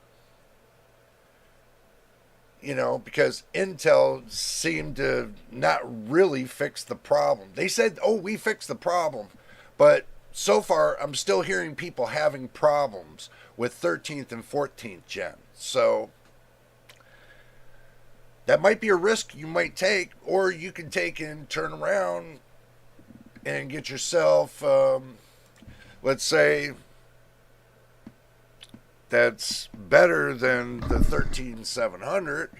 You know, because Intel seemed to not really fix the problem. They said, oh, we fixed the problem. But so far, I'm still hearing people having problems with 13th and 14th gen. So that might be a risk you might take, or you can take and turn around and get yourself, let's say, that's better than the 13700.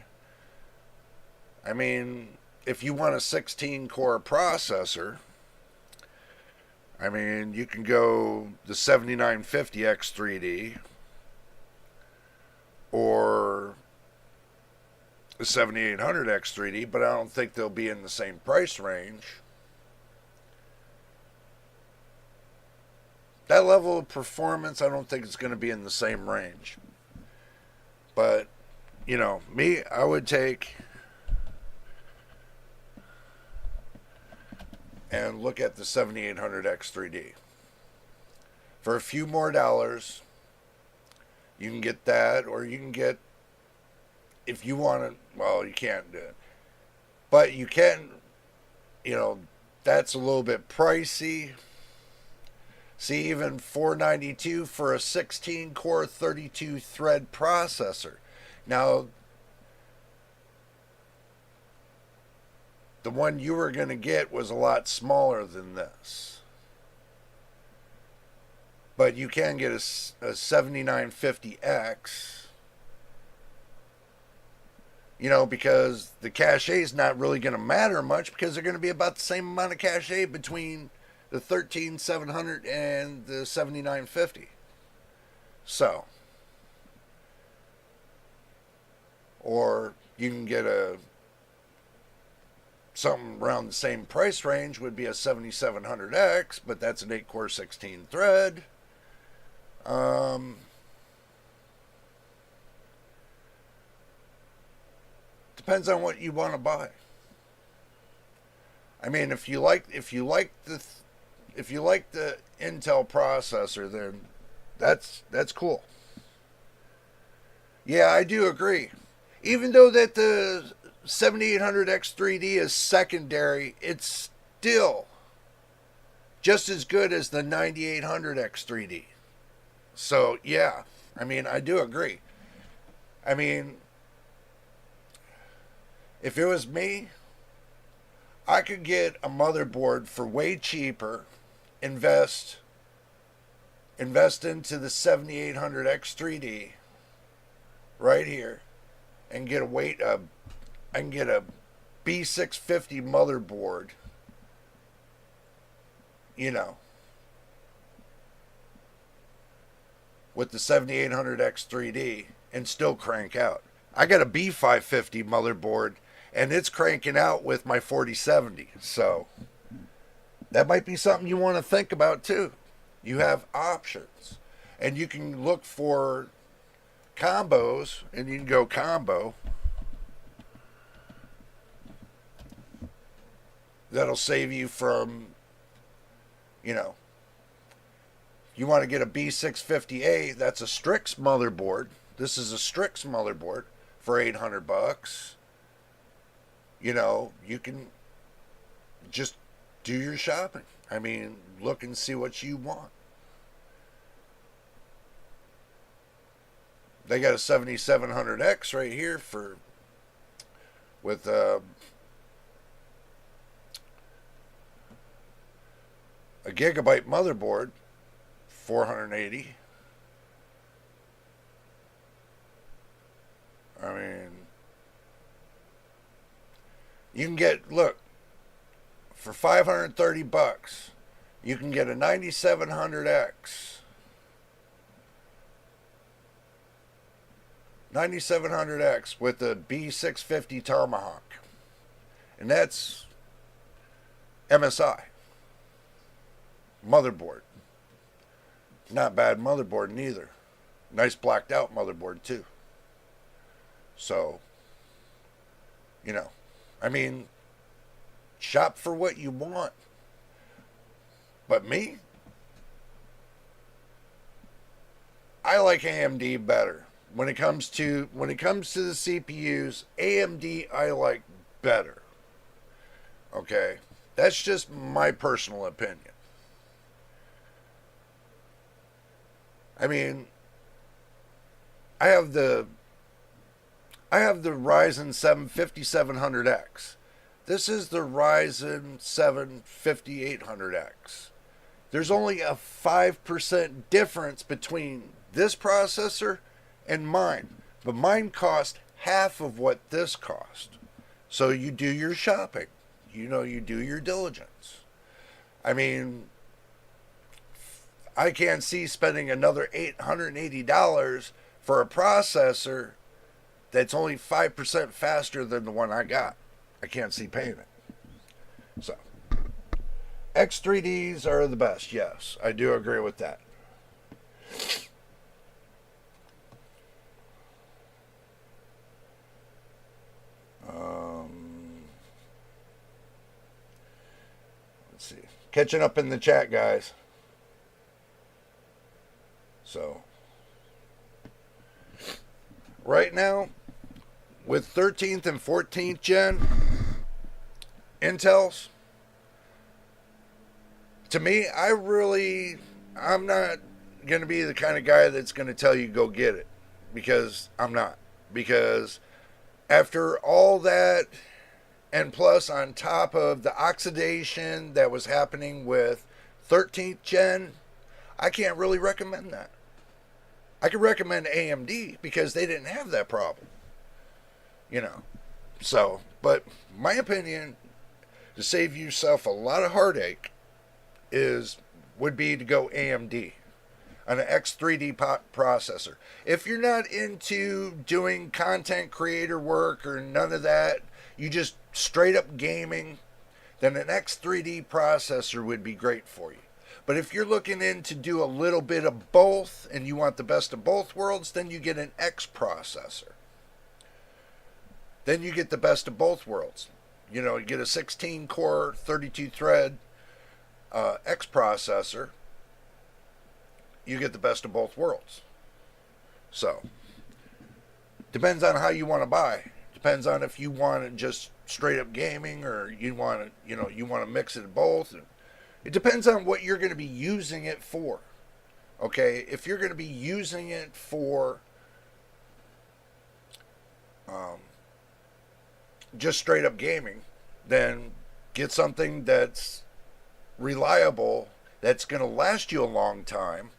I mean, if you want a 16 core processor, I mean, you can go the 7950 X3D or the 7800 X3D, but I don't think they'll be in the same price range. That level of performance, I don't think it's going to be in the same range. But, you know, me, I would take and look at the 7800 X3D. For a few more dollars, you can get that, or you can get, if you want to, well, you can't do it. But you can, you know, that's a little bit pricey. See, even $492 for a 16 core 32 thread processor. Now, the one you were going to get was a lot smaller than this. But you can get a 7950X. You know, because the cache is not really going to matter much, because they're going to be about the same amount of cache between the 13700 and the 7950. So, or you can get a something around the same price range would be a 7700X, but that's an 8-core 16 thread. Depends on what you want to buy. I mean, if you like the Intel processor, then that's cool. Yeah, I do agree. Even though that the 7800 X3D is secondary, it's still just as good as the 9800 X3D. So, yeah, I mean, I do agree. I mean, if it was me, I could get a motherboard for way cheaper, invest into the 7800 X3D right here, and get I can get a B650 motherboard, you know, with the 7800 X3D and still crank out. I got a B550 motherboard and it's cranking out with my 4070. So that might be something you want to think about too. You have options, and you can look for combos, and you can go combo. That'll save you from, you know, you want to get a B650A, that's a Strix motherboard. This is a Strix motherboard for $800. You know, you can just do your shopping. I mean, look and see what you want. They got a 7700X right here for with a gigabyte motherboard, 480. I mean, you can get, look, for $530, you can get a 9700X 9700X with a B650 Tomahawk. And that's MSI. Motherboard. Not bad motherboard neither. Nice blacked out motherboard too. So, you know, I mean, shop for what you want. But me, I like AMD better. When it comes to the CPUs, AMD I like better. Okay? That's just my personal opinion. I mean, I have the Ryzen 7 5700X. This is the Ryzen 7 5800X. There's only a 5% difference between this processor and mine. But mine cost half of what this cost. So you do your shopping. You know, you do your diligence. I mean, I can't see spending another $880 for a processor that's only 5% faster than the one I got. I can't see paying it. So, X3Ds are the best, yes. I do agree with that. Let's see. Catching up in the chat, guys. So, right now, with 13th and 14th gen Intels, to me, I'm not going to be the kind of guy that's going to tell you go get it, because I'm not. Because after all that, and plus on top of the oxidation that was happening with 13th gen, I can't really recommend that. I could recommend AMD because they didn't have that problem. You know. So, but my opinion, to save yourself a lot of heartache, would be to go AMD on an X3D processor. If you're not into doing content creator work or none of that, you just straight up gaming, then an X3D processor would be great for you. But if you're looking in to do a little bit of both and you want the best of both worlds, then you get an X processor. Then you get the best of both worlds. You know, you get a 16 core, 32 thread X processor. You get the best of both worlds. So, depends on how you want to buy. Depends on if you want just straight up gaming or you want to mix it both. It depends on what you're going to be using it for. Okay, if you're going to be using it for just straight up gaming, then get something that's reliable, that's going to last you a long time,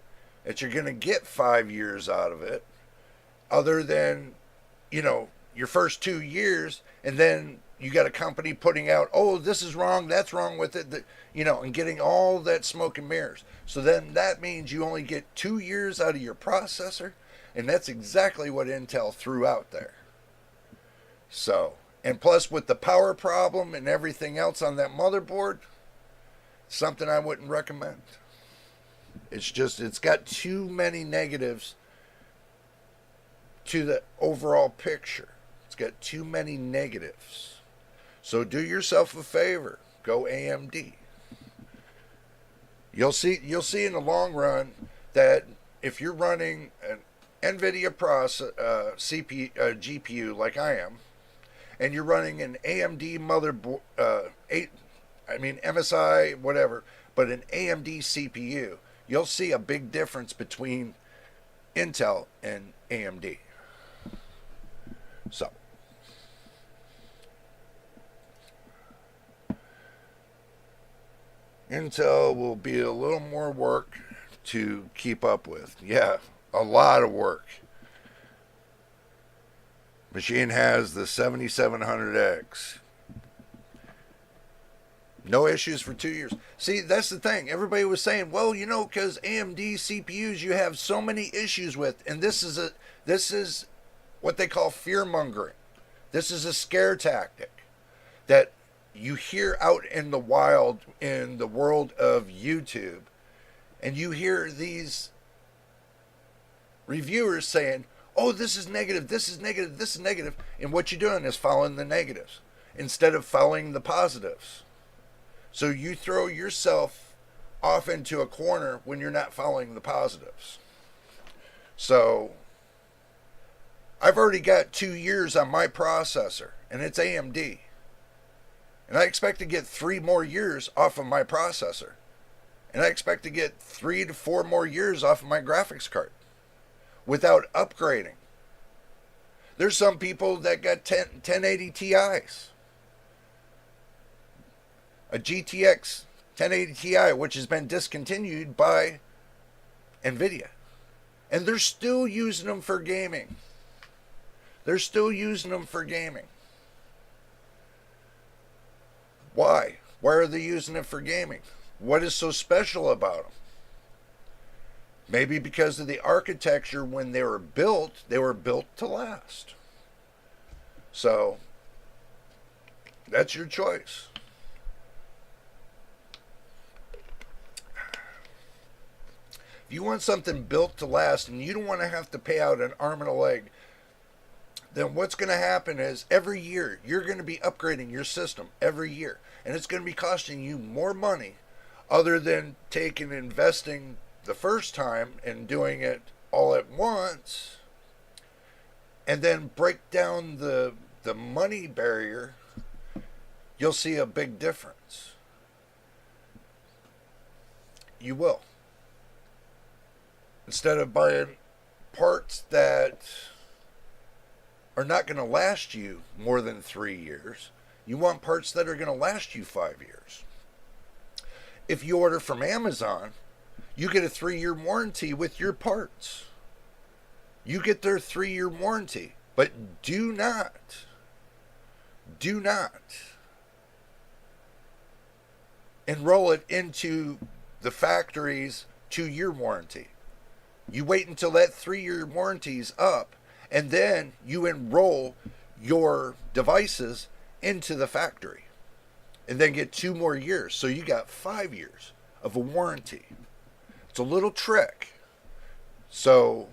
that you're going to get 5 years out of it, other than, your first 2 years, and then you got a company putting out, oh, this is wrong, that's wrong with it, and getting all that smoke and mirrors. So then that means you only get 2 years out of your processor, and that's exactly what Intel threw out there. So, and plus with the power problem and everything else on that motherboard, something I wouldn't recommend. It's got too many negatives to the overall picture. It's got too many negatives. So do yourself a favor. Go AMD. You'll see in the long run that if you're running an Nvidia GPU like I am, and you're running an AMD motherboard, MSI, whatever, but an AMD CPU, you'll see a big difference between Intel and AMD. So, Intel will be a little more work to keep up with. Yeah, a lot of work. Machine has the 7700X. No issues for 2 years. See, that's the thing. Everybody was saying, well, because AMD CPUs you have so many issues with, and this is what they call fear mongering. This is a scare tactic that you hear out in the wild in the world of YouTube, and you hear these reviewers saying, oh, this is negative, this is negative, this is negative, and what you're doing is following the negatives instead of following the positives. So you throw yourself off into a corner when you're not following the positives. So I've already got 2 years on my processor, and it's AMD. And I expect to get 3 more years off of my processor. And I expect to get 3 to 4 more years off of my graphics card without upgrading. There's some people that got 1080 Ti's. A GTX 1080 Ti, which has been discontinued by Nvidia. And they're still using them for gaming. They're still using them for gaming. Why? Why are they using it for gaming? What is so special about them? Maybe because of the architecture when they were built to last. So, that's your choice. If you want something built to last and you don't want to have to pay out an arm and a leg, then what's going to happen is every year you're going to be upgrading your system every year. And it's going to be costing you more money other than taking and investing the first time and doing it all at once, and then break down the money barrier. You'll see a big difference. You will. Instead of buying parts that are not going to last you more than 3 years, you want parts that are going to last you 5 years. If you order from Amazon, you get a 3-year warranty with your parts. You get their 3-year warranty, but do not enroll it into the factory's 2-year warranty. You wait until that 3-year warranty's up, and then you enroll your devices into the factory, and then get 2 more years. So you got 5 years of a warranty. It's a little trick. So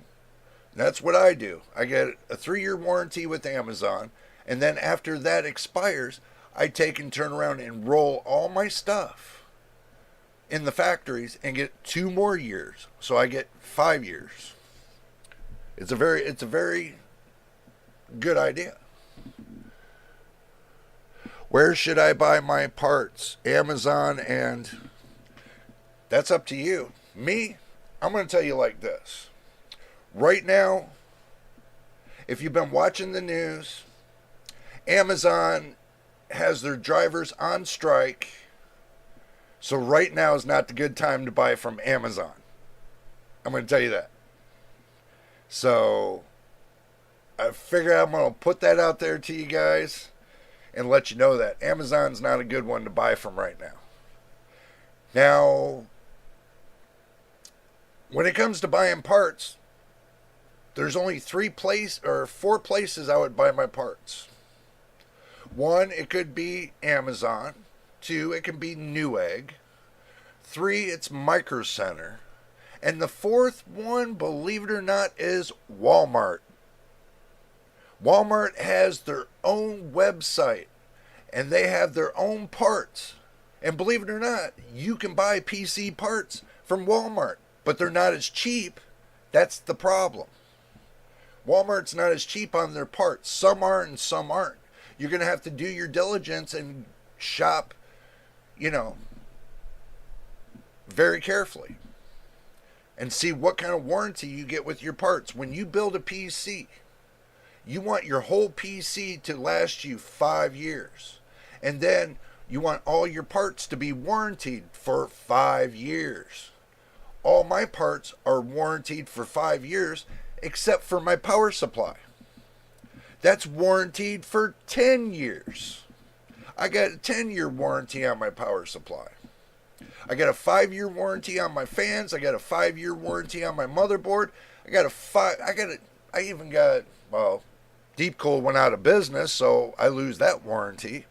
that's what I do. I get a 3-year warranty with Amazon, and then after that expires, I take and turn around and roll all my stuff in the factories and get 2 more years. So I get 5 years. It's a very good idea. Where should I buy my parts? Amazon, and that's up to you. Me, I'm going to tell you like this. Right now, if you've been watching the news, Amazon has their drivers on strike. So right now is not the good time to buy from Amazon. I'm going to tell you that. So I figure I'm going to put that out there to you guys and let you know that Amazon's not a good one to buy from right now. Now, when it comes to buying parts, there's only 4 places I would buy my parts. 1, it could be Amazon. 2, it can be Newegg. 3, it's Micro Center. And the 4th one, believe it or not, is Walmart. Walmart has their own website, and they have their own parts. And believe it or not, you can buy PC parts from Walmart, but they're not as cheap. That's the problem. Walmart's not as cheap on their parts. Some are and some aren't. You're going to have to do your diligence and shop, very carefully. And see what kind of warranty you get with your parts. When you build a PC, you want your whole PC to last you 5 years. And then you want all your parts to be warranted for 5 years. All my parts are warranted for 5 years, except for my power supply. That's warranted for 10 years. I got a 10-year warranty on my power supply. I got a 5-year warranty on my fans. I got a 5-year warranty on my motherboard. Deep Cool went out of business, so I lose that warranty.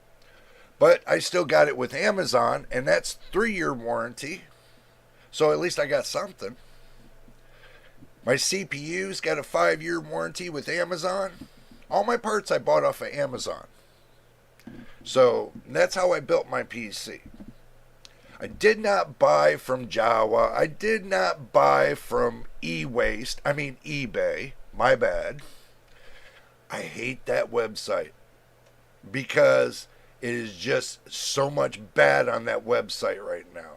But I still got it with Amazon, and that's 3-year warranty. So at least I got something. My CPU's got a 5-year warranty with Amazon. All my parts I bought off of Amazon. So that's how I built my PC. I did not buy from Java. I did not buy from eBay. My bad. I hate that website because it is just so much bad on that website right now.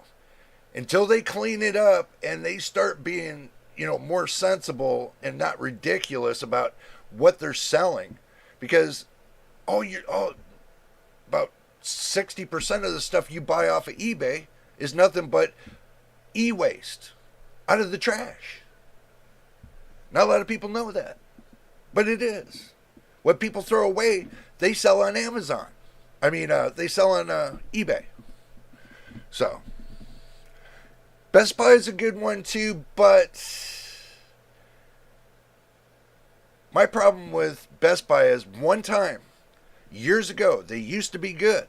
Until they clean it up and they start being, more sensible and not ridiculous about what they're selling, because about 60% of the stuff you buy off of eBay is nothing but e-waste out of the trash. Not a lot of people know that, but it is. What people throw away, they sell on Amazon. They sell on eBay. So, Best Buy is a good one too, but my problem with Best Buy is one time, years ago, they used to be good.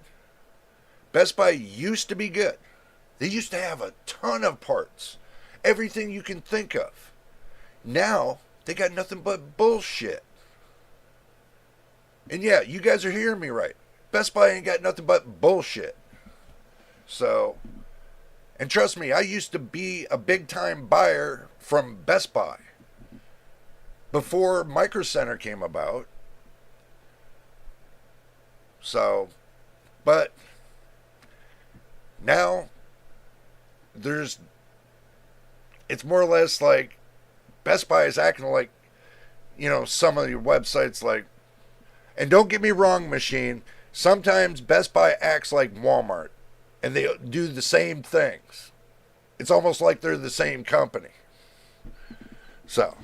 Best Buy used to be good. They used to have a ton of parts. Everything you can think of. Now, they got nothing but bullshit. And yeah, you guys are hearing me right. Best Buy ain't got nothing but bullshit. So, and trust me, I used to be a big time buyer from Best Buy before Micro Center came about. So, but now it's more or less like Best Buy is acting like, some of your websites like, and don't get me wrong, Machine, sometimes Best Buy acts like Walmart and they do the same things. It's almost like they're the same company. So,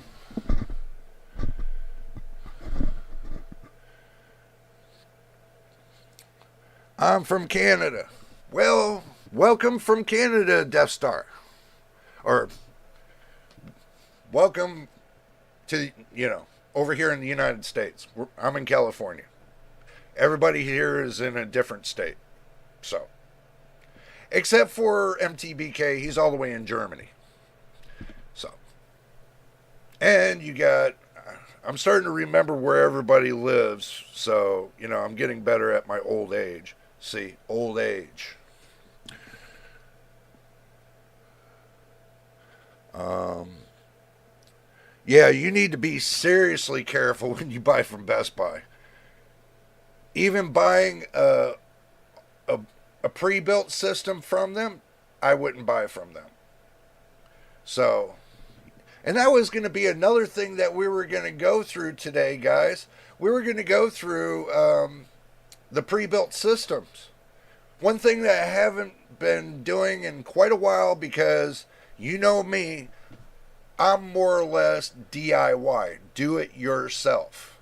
I'm from Canada. Well, welcome from Canada, Death Star. Or, welcome to, over here in the United States. I'm in California. Everybody here is in a different state. So, except for MTBK, he's all the way in Germany. So, and I'm starting to remember where everybody lives. So, I'm getting better at my old age. See, old age. Yeah, you need to be seriously careful when you buy from Best Buy. Even buying a pre-built system from them, I wouldn't buy from them. So, and that was going to be another thing that we were going to go through today, guys. We were going to go through the pre-built systems. One thing that I haven't been doing in quite a while, because you know me, I'm more or less DIY, do it yourself.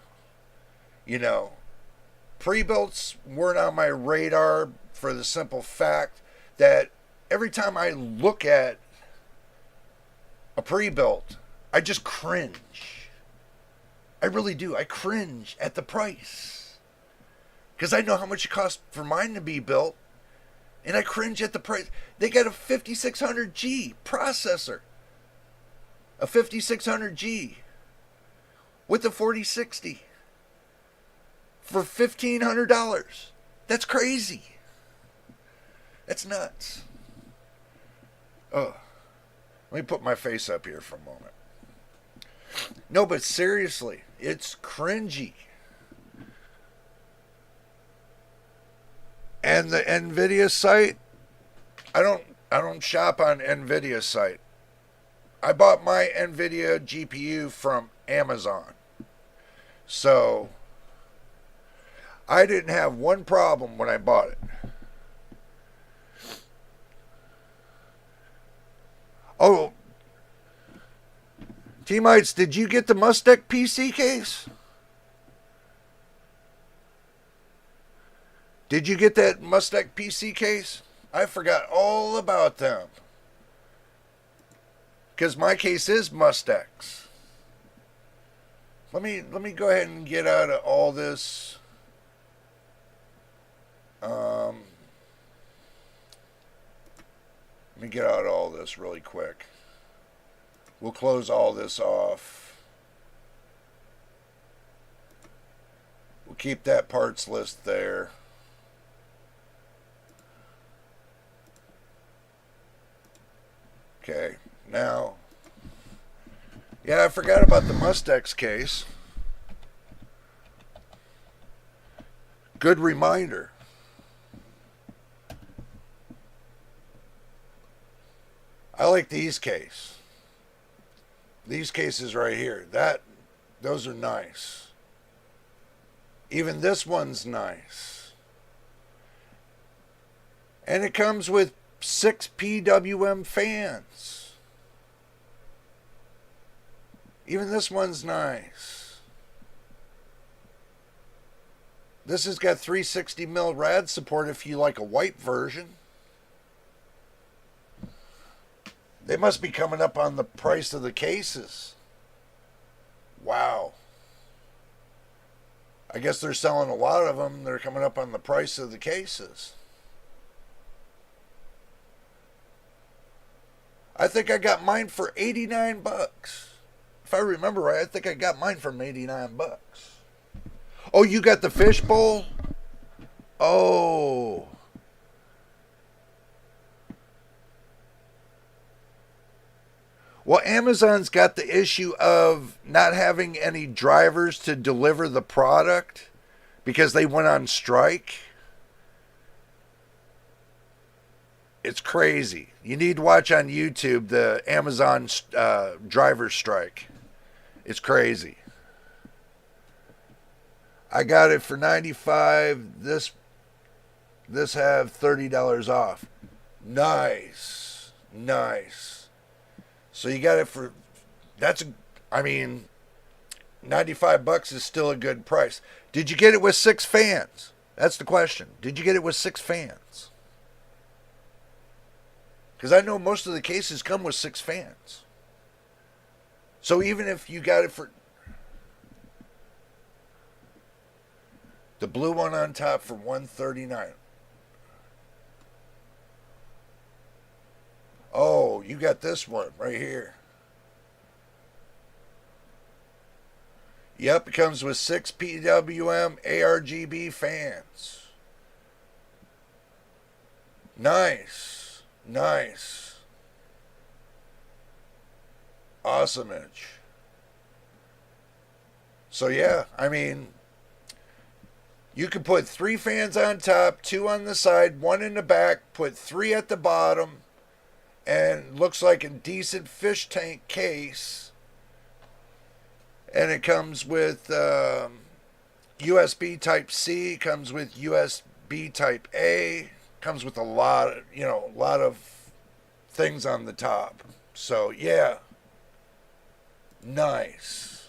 Pre-builts weren't on my radar for the simple fact that every time I look at a pre-built, I just cringe. I really do. I cringe at the price. Because I know how much it costs for mine to be built, and I cringe at the price. They got a 5600G processor. A 5600G with a 4060 for $1,500. That's crazy. That's nuts. Oh, let me put my face up here for a moment. No, but seriously, it's cringy. And the Nvidia site, I don't shop on Nvidia site. I bought my Nvidia GPU from Amazon. So, I didn't have one problem when I bought it. Oh, T-Mites, did you get the Mustang PC case? Did you get that Mustang PC case? I forgot all about them. Because my case is Mustangs. let me go ahead and get out of all this. Let me get out of all this really quick. We'll close all this off. We'll keep that parts list there. Okay, now, yeah, I forgot about the Mustex case. Good reminder. I like these cases. These cases right here. Those are nice. Even this one's nice. And it comes with 6 PWM fans. Even this one's nice. This has got 360 mil rad support if you like a white version. They must be coming up on the price of the cases. Wow. I guess they're selling a lot of them. They're coming up on the price of the cases. I think I got mine for 89 bucks. If I remember right, I think I got mine for 89 bucks. Oh, you got the fishbowl? Oh. Well, Amazon's got the issue of not having any drivers to deliver the product because they went on strike. It's crazy. You need to watch on YouTube the Amazon driver strike. It's crazy. I got it for $95. This have $30 off. Nice. Nice. So you got it for, I mean, 95 bucks is still a good price. Did you get it with 6 fans? That's the question. Did you get it with 6 fans? Because I know most of the cases come with 6 fans. So even if you got it for the blue one on top for $139. Oh, you got this one right here. Yep, it comes with 6 PWM ARGB fans. Nice. Nice. Awesome-ish. So yeah, I mean, you can put 3 fans on top, 2 on the side, 1 in the back, put 3 at the bottom, and looks like a decent fish tank case. And it comes with USB Type C, comes with USB Type A, comes with a lot of things on the top. So yeah, nice.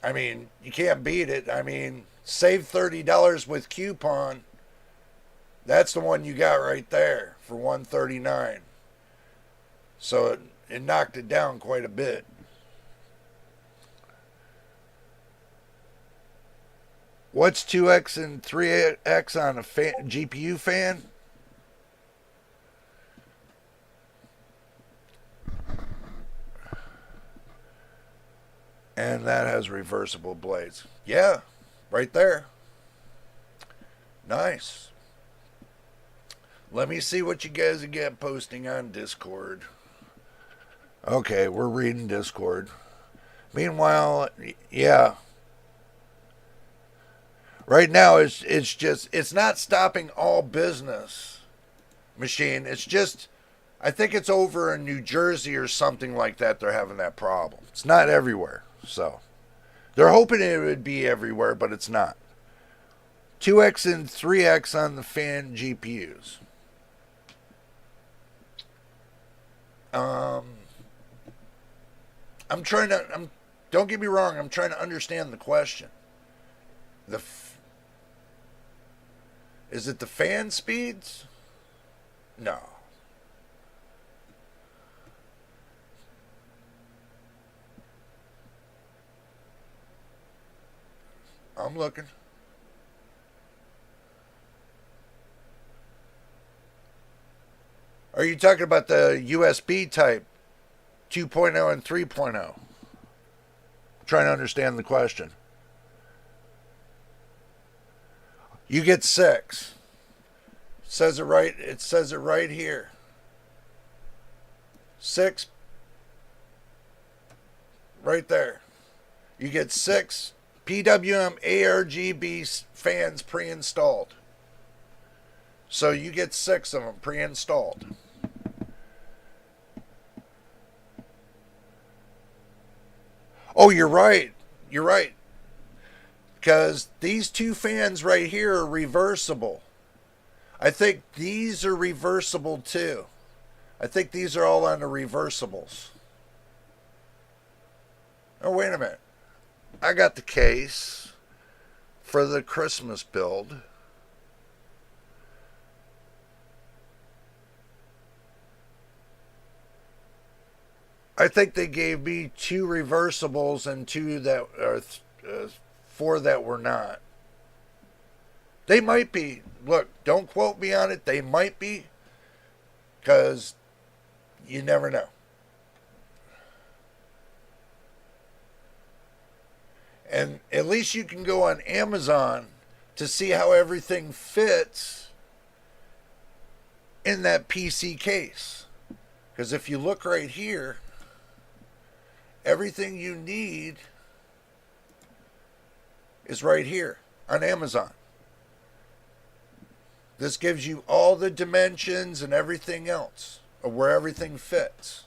I mean, you can't beat it. I mean, save $30 with coupon. That's the one you got right there for $139. So it knocked it down quite a bit. What's 2X and 3X on a GPU fan? And that has reversible blades. Yeah, right there. Nice. Let me see what you guys get posting on Discord. Okay, we're reading Discord. Meanwhile, yeah. Right now, it's not stopping all business, machine. It's just, I think it's over in New Jersey or something like that. They're having that problem. It's not everywhere. So they're hoping it would be everywhere, but it's not. 2X and 3X on the fan GPUs. Don't get me wrong, I'm trying to understand the question. Is it the fan speeds? No. I'm looking. Are you talking about the USB type 2.0 and 3.0? Trying to understand the question. You get 6. Says it right. It says it right here. 6 right there. You get 6 PWM ARGB fans pre-installed. So you get 6 of them pre-installed. Oh, you're right. You're right. Because these 2 fans right here are reversible. I think these are reversible too. I think these are all on the reversibles. Oh, wait a minute. I got the case for the Christmas build. I think they gave me 2 reversibles and 2 that are 4 that were not. They might be. Look, don't quote me on it. They might be. Because you never know. And at least you can go on Amazon to see how everything fits in that PC case. Because if you look right here, everything you need is right here on Amazon. This gives you all the dimensions and everything else of where everything fits.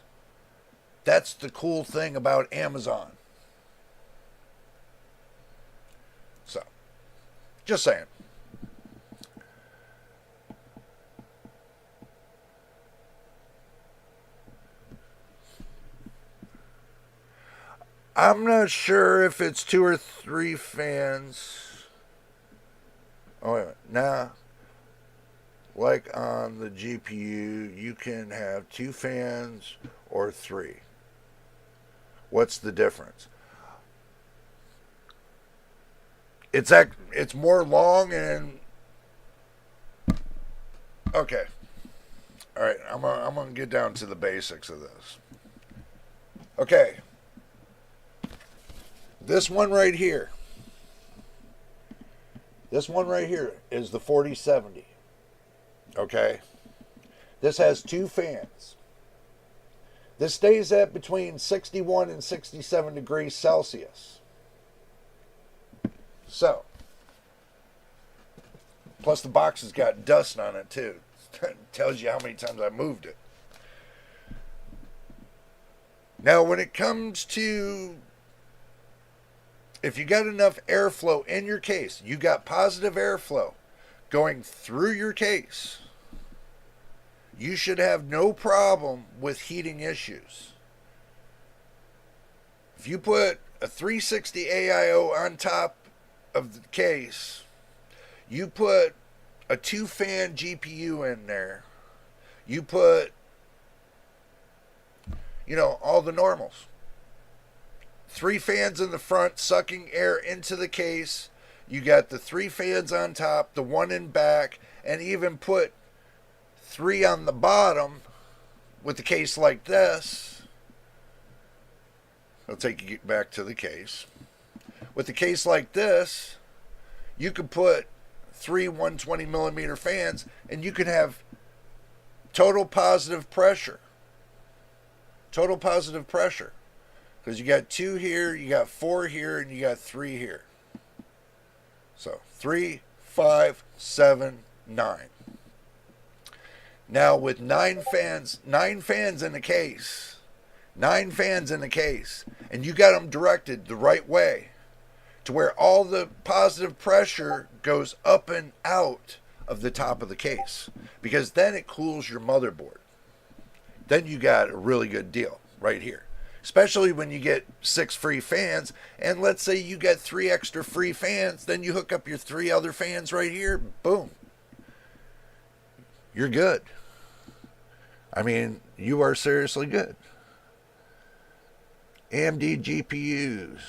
That's the cool thing about Amazon. So, just saying. I'm not sure if it's 2 or 3 fans. Oh, wait a minute. Nah. Like on the GPU, you can have 2 fans or 3. What's the difference? It's more long and okay. All right, I'm gonna get down to the basics of this. Okay, this one right here. This one right here is the 4070. Okay, this has 2 fans. This stays at between 61 and 67 degrees Celsius. So, plus the box has got dust on it too. Tells you how many times I moved it. Now, when it comes to if you got enough airflow in your case, you got positive airflow going through your case, you should have no problem with heating issues. If you put a 360 AIO on top of the case, you put a 2-fan GPU in there, you put, all the normals. 3 fans in the front sucking air into the case. You got the 3 fans on top, the 1 in back, and even put 3 on the bottom with the case like this. I'll take you back to the case. With the case like this, you could put 3 120 millimeter fans and you can have total positive pressure. Total positive pressure. Because you got 2 here, you got 4 here, and you got 3 here. So 3, 5, 7, 9. Now with 9 fans in the case, 9 fans in the case, and you got them directed the right way to where all the positive pressure goes up and out of the top of the case, because then it cools your motherboard. Then you got a really good deal right here. Especially when you get 6 free fans, and let's say you get 3 extra free fans, then you hook up your 3 other fans right here, boom. You're good. I mean, you are seriously good. AMD GPUs.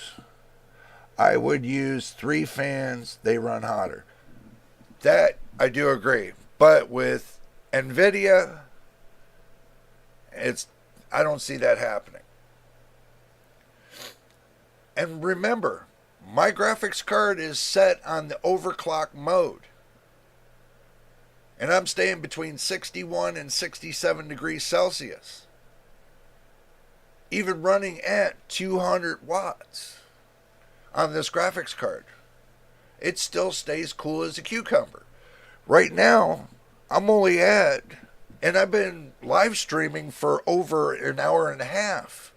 I would use 3 fans. They run hotter. That I do agree. But with Nvidia, I don't see that happening. And remember, my graphics card is set on the overclock mode. And I'm staying between 61 and 67 degrees Celsius. Even running at 200 watts on this graphics card, it still stays cool as a cucumber. Right now, I'm only at, and I've been live streaming for over an hour and a half.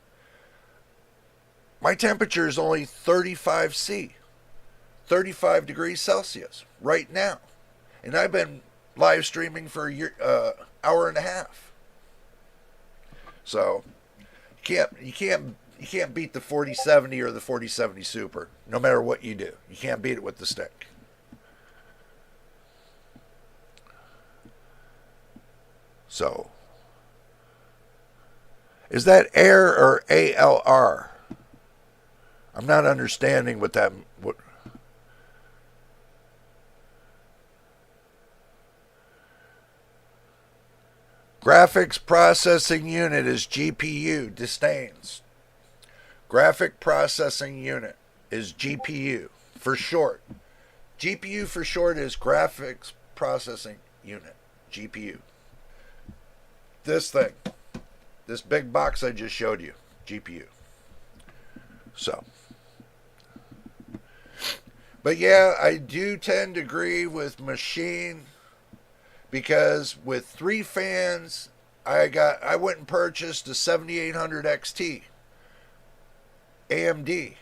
My temperature is only 35 C, 35 degrees Celsius right now. And I've been live streaming for an hour and a half. So you can't beat the 4070 or the 4070 Super, no matter what you do. You can't beat it with the stick. So, is that air or ALR? I'm not understanding what that. What, graphics processing unit is GPU. Disdains. Graphic processing unit is GPU for short. GPU for short is graphics processing unit. GPU. This thing. This big box I just showed you. GPU. So. But yeah, I do tend to agree with Machine, because with 3 fans, I went and purchased a 7800 XT AMD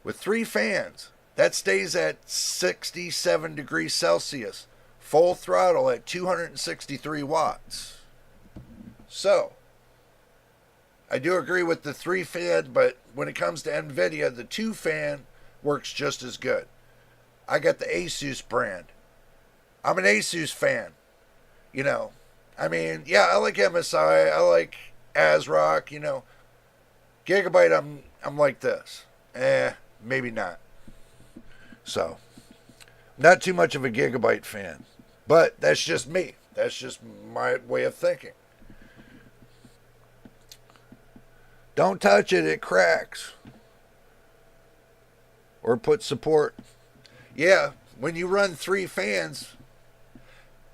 with 3 fans. That stays at 67 degrees Celsius, full throttle at 263 watts. So, I do agree with the 3 fan, but when it comes to Nvidia, the 2 fan works just as good. I got the Asus brand. I'm an Asus fan. You know, I mean, yeah, I like MSI. I like ASRock. You know, Gigabyte, I'm like this. Maybe not. So, not too much of a Gigabyte fan. But that's just me. That's just my way of thinking. Don't touch it, it cracks. Or put support. Yeah, when you run 3 fans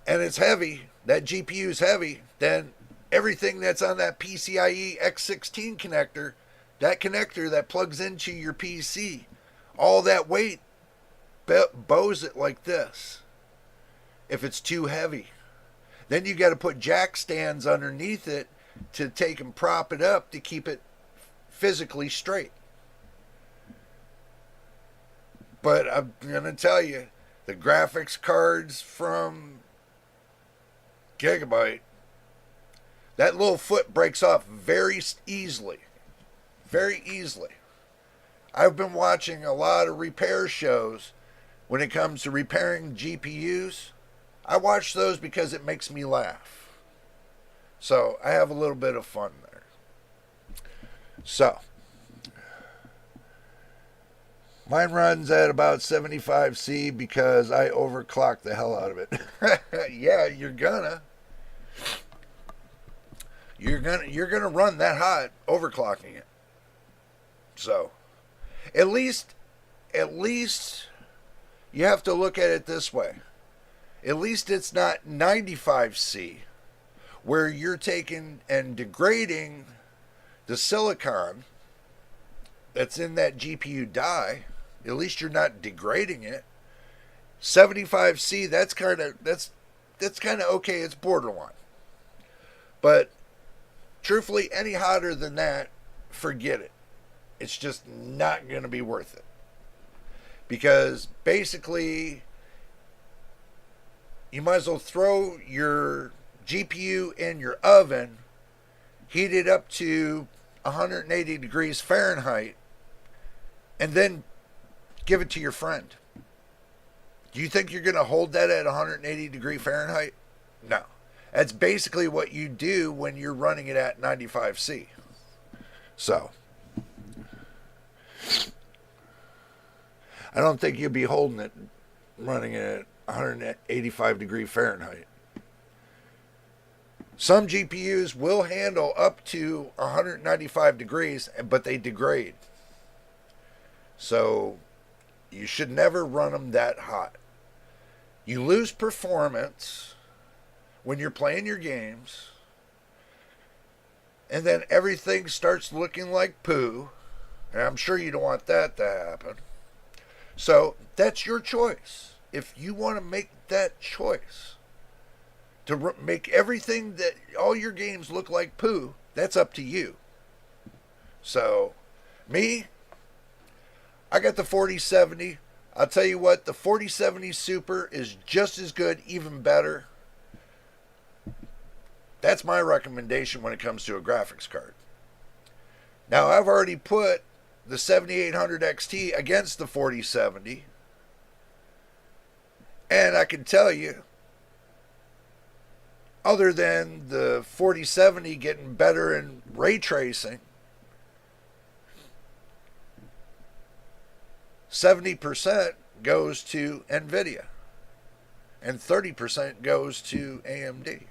and it's heavy, that GPU is heavy, then everything that's on that PCIe X16 connector, that connector that plugs into your PC, all that weight bows it like this. If it's too heavy, then you got to put jack stands underneath it to take and prop it up to keep it physically straight. But I'm going to tell you, the graphics cards from Gigabyte, that little foot breaks off very easily. Very easily. I've been watching a lot of repair shows when it comes to repairing GPUs. I watch those because it makes me laugh. So I have a little bit of fun there. So, mine runs at about 75 C because I overclock the hell out of it. Yeah, you're gonna run that hot overclocking it. So, at least you have to look at it this way. At least it's not 95 C, where you're taking and degrading the silicon that's in that GPU die. At least you're not degrading it. 75 C, that's kind of okay. It's borderline. But truthfully, any hotter than that, forget it. It's just not going to be worth it. Because basically, you might as well throw your GPU in your oven, heat it up to 180 degrees Fahrenheit, and then give it to your friend. Do you think you're going to hold that at 180 degree Fahrenheit? No. That's basically what you do when you're running it at 95 C. So, I don't think you'll be holding it running at 185 degree Fahrenheit. Some GPUs will handle up to 195 degrees, but they degrade. So you should never run them that hot. You lose performance when you're playing your games, and then everything starts looking like poo, and I'm sure you don't want that to happen. So that's your choice. If you want to make that choice to make everything that all your games look like poo, that's up to you. So me, I got the 4070. I'll tell you what, the 4070 Super is just as good, even better. That's my recommendation when it comes to a graphics card. Now, I've already put the 7800 XT against the 4070. And I can tell you, other than the 4070 getting better in ray tracing, 70% goes to Nvidia and 30% goes to AMD.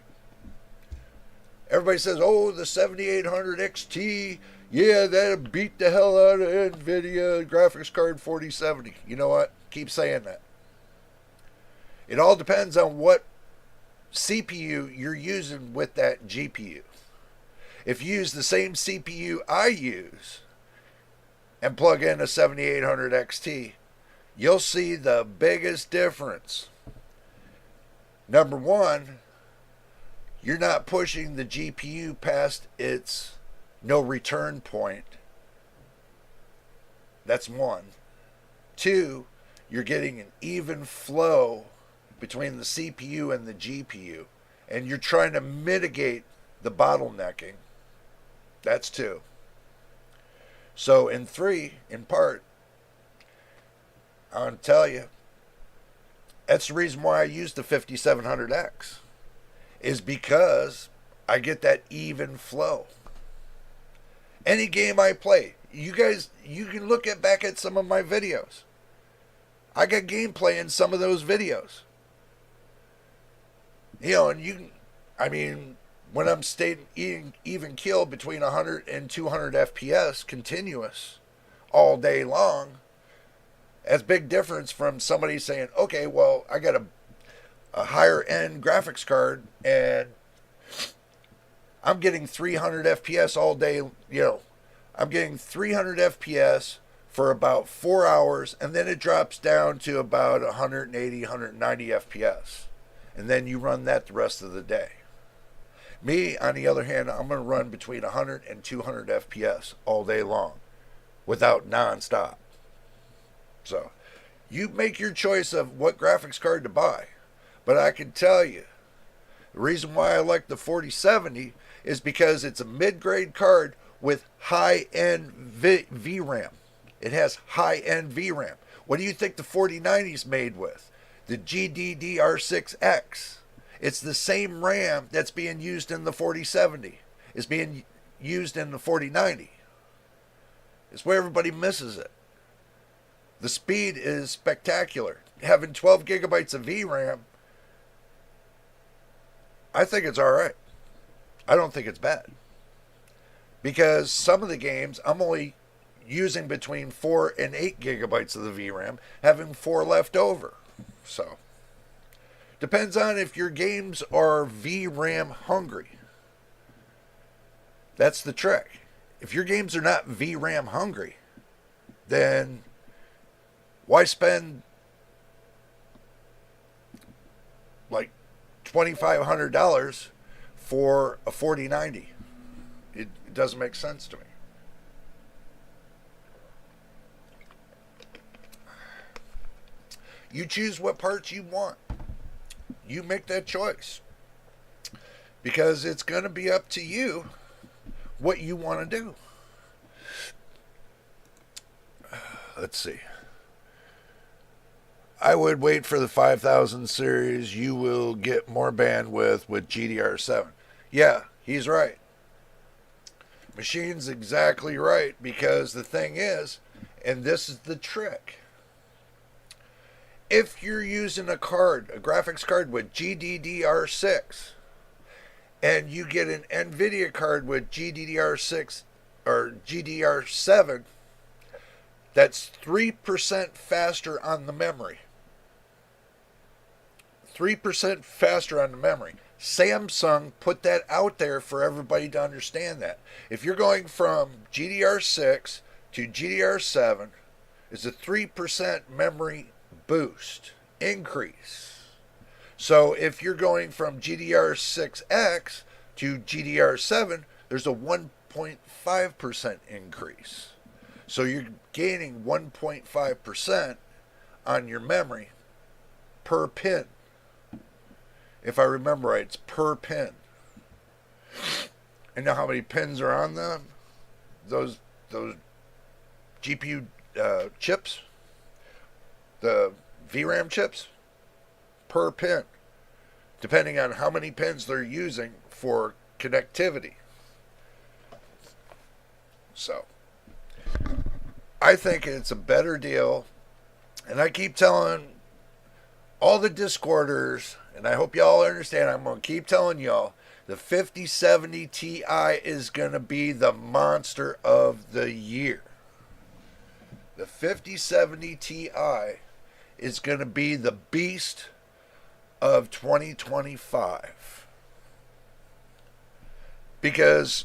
Everybody says, oh, the 7800 XT, yeah, that'll beat the hell out of Nvidia graphics card 4070. You know what? Keep saying that. It all depends on what CPU you're using with that GPU. If you use the same CPU I use and plug in a 7800 XT, you'll see the biggest difference. Number one, you're not pushing the GPU past its no return point. That's one. Two, you're getting an even flow between the CPU and the GPU, and you're trying to mitigate the bottlenecking. That's two. So in three, in part, I'll tell you, that's the reason why I use the 5700X, is because I get that even flow. Any game I play, you guys, you can look back at some of my videos. I got gameplay in some of those videos. You know, and you can, I mean, when I'm staying even kill between 100 and 200 FPS continuous all day long, that's a big difference from somebody saying, okay, well, I got a higher end graphics card and I'm getting 300 FPS all day, you know, I'm getting 300 FPS for about 4 hours, and then it drops down to about 180, 190 FPS. And then you run that the rest of the day. Me, on the other hand, I'm going to run between 100 and 200 FPS all day long without nonstop. So you make your choice of what graphics card to buy. But I can tell you, the reason why I like the 4070 is because it's a mid-grade card with high-end VRAM. It has high-end VRAM. What do you think the 4090 is made with? The GDDR6X. It's the same RAM that's being used in the 4070. It's being used in the 4090. It's where everybody misses it. The speed is spectacular. Having 12 gigabytes of VRAM, I think it's alright. I don't think it's bad. Because some of the games, I'm only using between 4 and 8 gigabytes of the VRAM, having 4 left over. So, depends on if your games are VRAM hungry. That's the trick. If your games are not VRAM hungry, then why spend like $2,500 for a 4090? It doesn't make sense to me. You choose what parts you want. You make that choice. Because it's going to be up to you what you want to do. Let's see. I would wait for the 5000 series. You will get more bandwidth with GDR7. Yeah, he's right. Machine's exactly right, because the thing is, and this is the trick, if you're using a graphics card with GDDR6, and you get an Nvidia card with GDDR6 or GDDR7, that's 3% faster on the memory. 3% faster on the memory. Samsung put that out there for everybody to understand that. If you're going from GDDR6 to GDDR7, it's a 3% memory boost, increase. So if you're going from GDDR6X to GDDR7, there's a 1.5% increase. So you're gaining 1.5% on your memory per pin. If I remember right, it's per pin. And know how many pins are on them? Those GPU chips, the VRAM chips, per pin, depending on how many pins they're using for connectivity. So, I think it's a better deal, and I keep telling all the Discorders, and I hope y'all understand, I'm going to keep telling y'all, the 5070 Ti is going to be the monster of the year. The 5070 Ti is going to be the beast of 2025. Because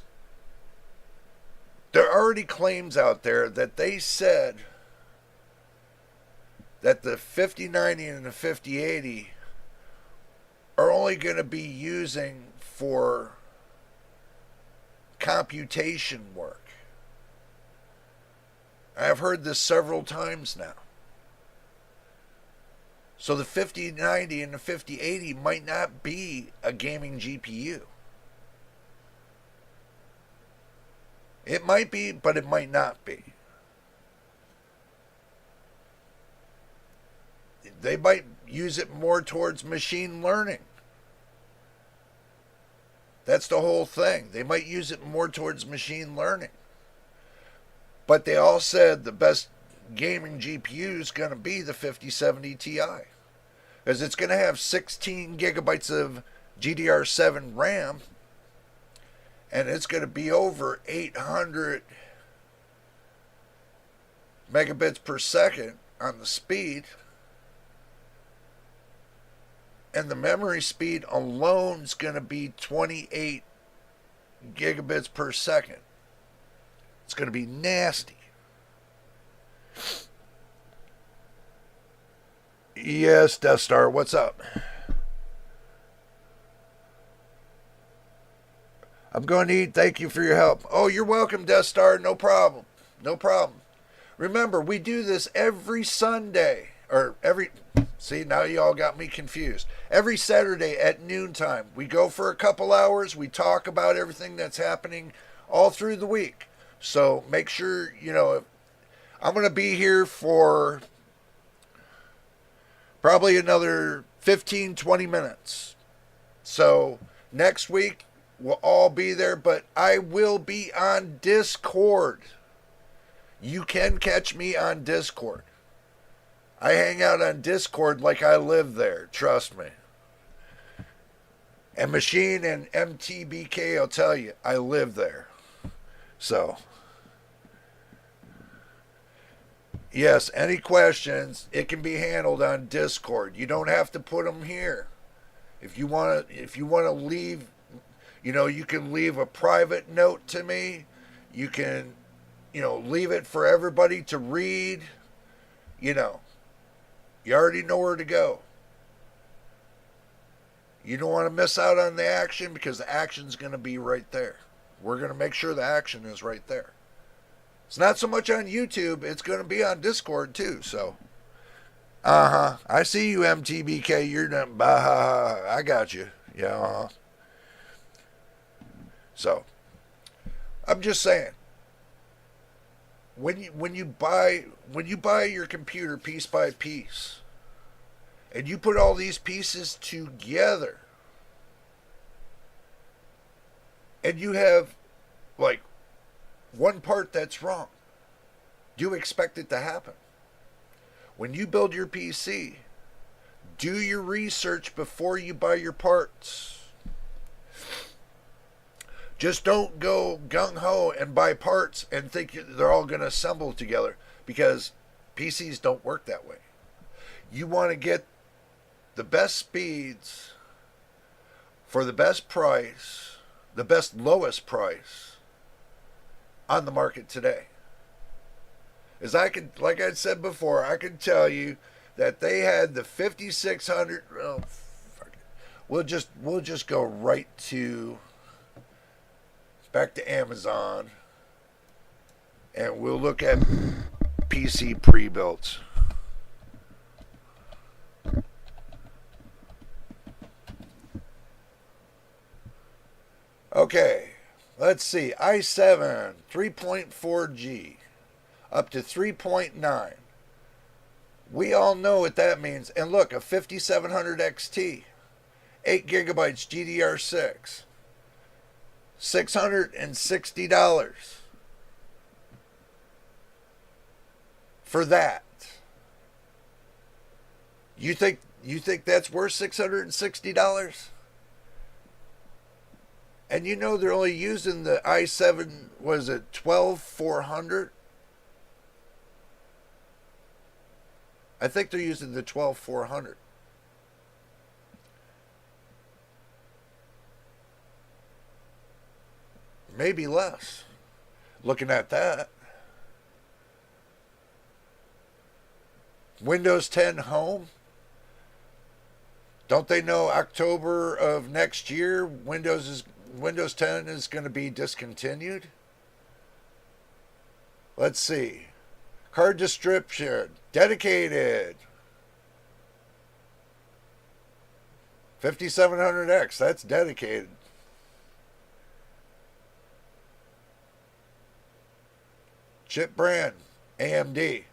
there are already claims out there that they said that the 5090 and the 5080 are only going to be using for computation work. I've heard this several times now. So the 5090 and the 5080 might not be a gaming GPU. It might be, but it might not be. They might use it more towards machine learning. That's the whole thing. They might use it more towards machine learning. But they all said the best gaming GPU is going to be the 5070 Ti. Because it's going to have 16 gigabytes of GDDR7 RAM. And it's going to be over 800 megabits per second on the speed. And the memory speed alone is going to be 28 gigabits per second. It's going to be nasty. Yes, Death Star, what's up? I'm going to eat. Thank you for your help. Oh, you're welcome, Death Star. No problem. No problem. Remember, we do this every Sunday. See, now you all got me confused. Every Saturday at noontime. We go for a couple hours. We talk about everything that's happening all through the week. So make sure, I'm going to be here for probably another 15, 20 minutes. So next week, we'll all be there, but I will be on Discord. You can catch me on Discord. I hang out on Discord like I live there. Trust me. And Machine and MTBK will tell you, I live there. So, yes, any questions, it can be handled on Discord. You don't have to put them here. If you want to leave, you can leave a private note to me. You can, leave it for everybody to read. You already know where to go. You don't want to miss out on the action because the action's going to be right there. We're going to make sure the action is right there. It's not so much on YouTube. It's going to be on Discord too. So, I see you, MTBK. You're not. I got you. Yeah. So, I'm just saying. When you buy your computer piece by piece, and you put all these pieces together, and you have like one part that's wrong, do you expect it to happen? When you build your PC, Do your research before you buy your parts. Just don't go gung-ho and buy parts and think they're all going to assemble together, because PCs don't work that way. You want to get the best speeds for the best price, the best lowest price on the market today. As like I said before, I can tell you that they had the 5600. Oh, fuck it. We'll just go right to back to Amazon, and we'll look at PC pre-built. Okay, let's see. i7 3.4G up to 3.9. We all know what that means. And look, a 5700 XT, 8 gigabytes GDR6, $660 for that. You think that's worth $660? And you know they're only using the i7, was it 12400? I think they're using the 12400. Maybe less. Looking at that. Windows 10 Home. Don't they know October of next year Windows 10 is going to be discontinued? Let's see. Card description. Dedicated. 5700X. That's dedicated. Chip brand. AMD.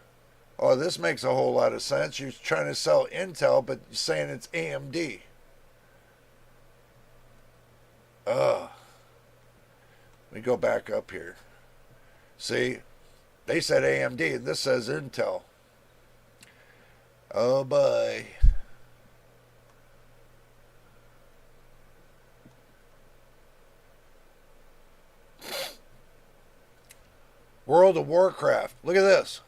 Oh, this makes a whole lot of sense. You're trying to sell Intel, but you're saying it's AMD. Ugh. Let me go back up here. See? They said AMD, and this says Intel. Oh, boy. World of Warcraft. Look at this.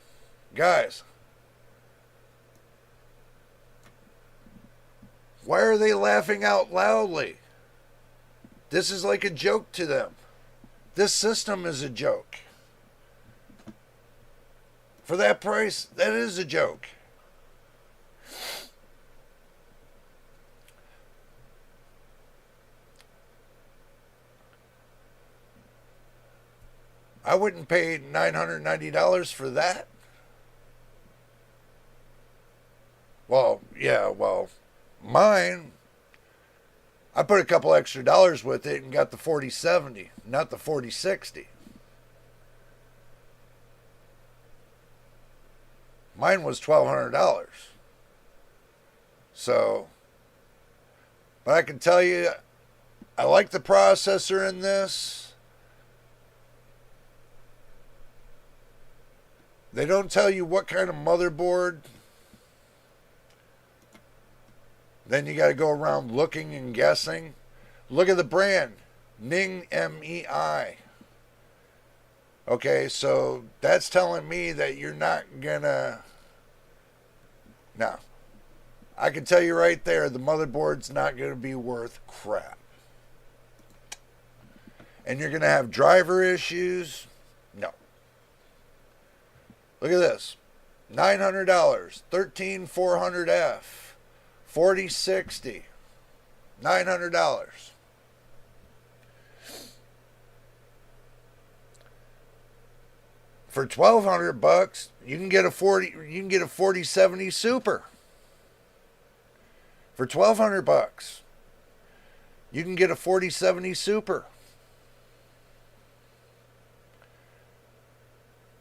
Guys. Why are they laughing out loudly? This is like a joke to them. This system is a joke. For that price, that is a joke. I wouldn't pay $990 for that. Well, yeah, mine, I put a couple extra dollars with it and got the 4070, not the 4060. Mine was $1,200. So, but I can tell you, I like the processor in this. They don't tell you what kind of motherboard. Then you got to go around looking and guessing. Look at the brand. Ning MEI. Okay, so that's telling me that you're not gonna... No. I can tell you right there, the motherboard's not going to be worth crap. And you're going to have driver issues? No. Look at this. $900. 13400F. 4060. $900. For $1,200, you can get a 4070 Super. For $1,200, you can get a 4070 Super.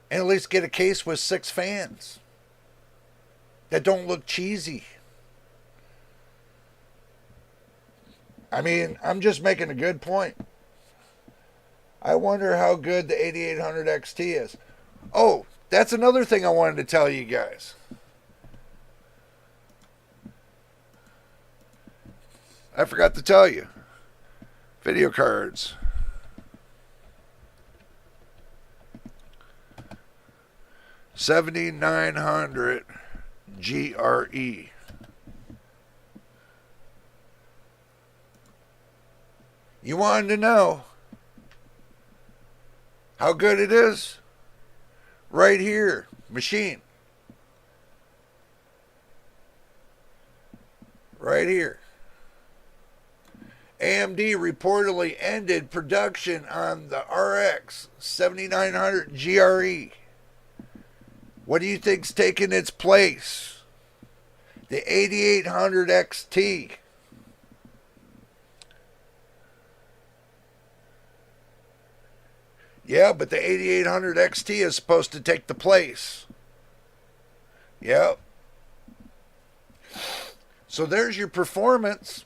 And at least get a case with 6 fans that don't look cheesy. I mean, I'm just making a good point. I wonder how good the 8800 XT is. Oh, that's another thing I wanted to tell you guys. I forgot to tell you. Video cards. 7900 GRE. You wanted to know how good it is? Right here, machine. Right here. AMD reportedly ended production on the RX 7900 GRE. What do you think's taking its place? The 8800 XT. Yeah, but the 8800 XT is supposed to take the place. Yep. So there's your performance.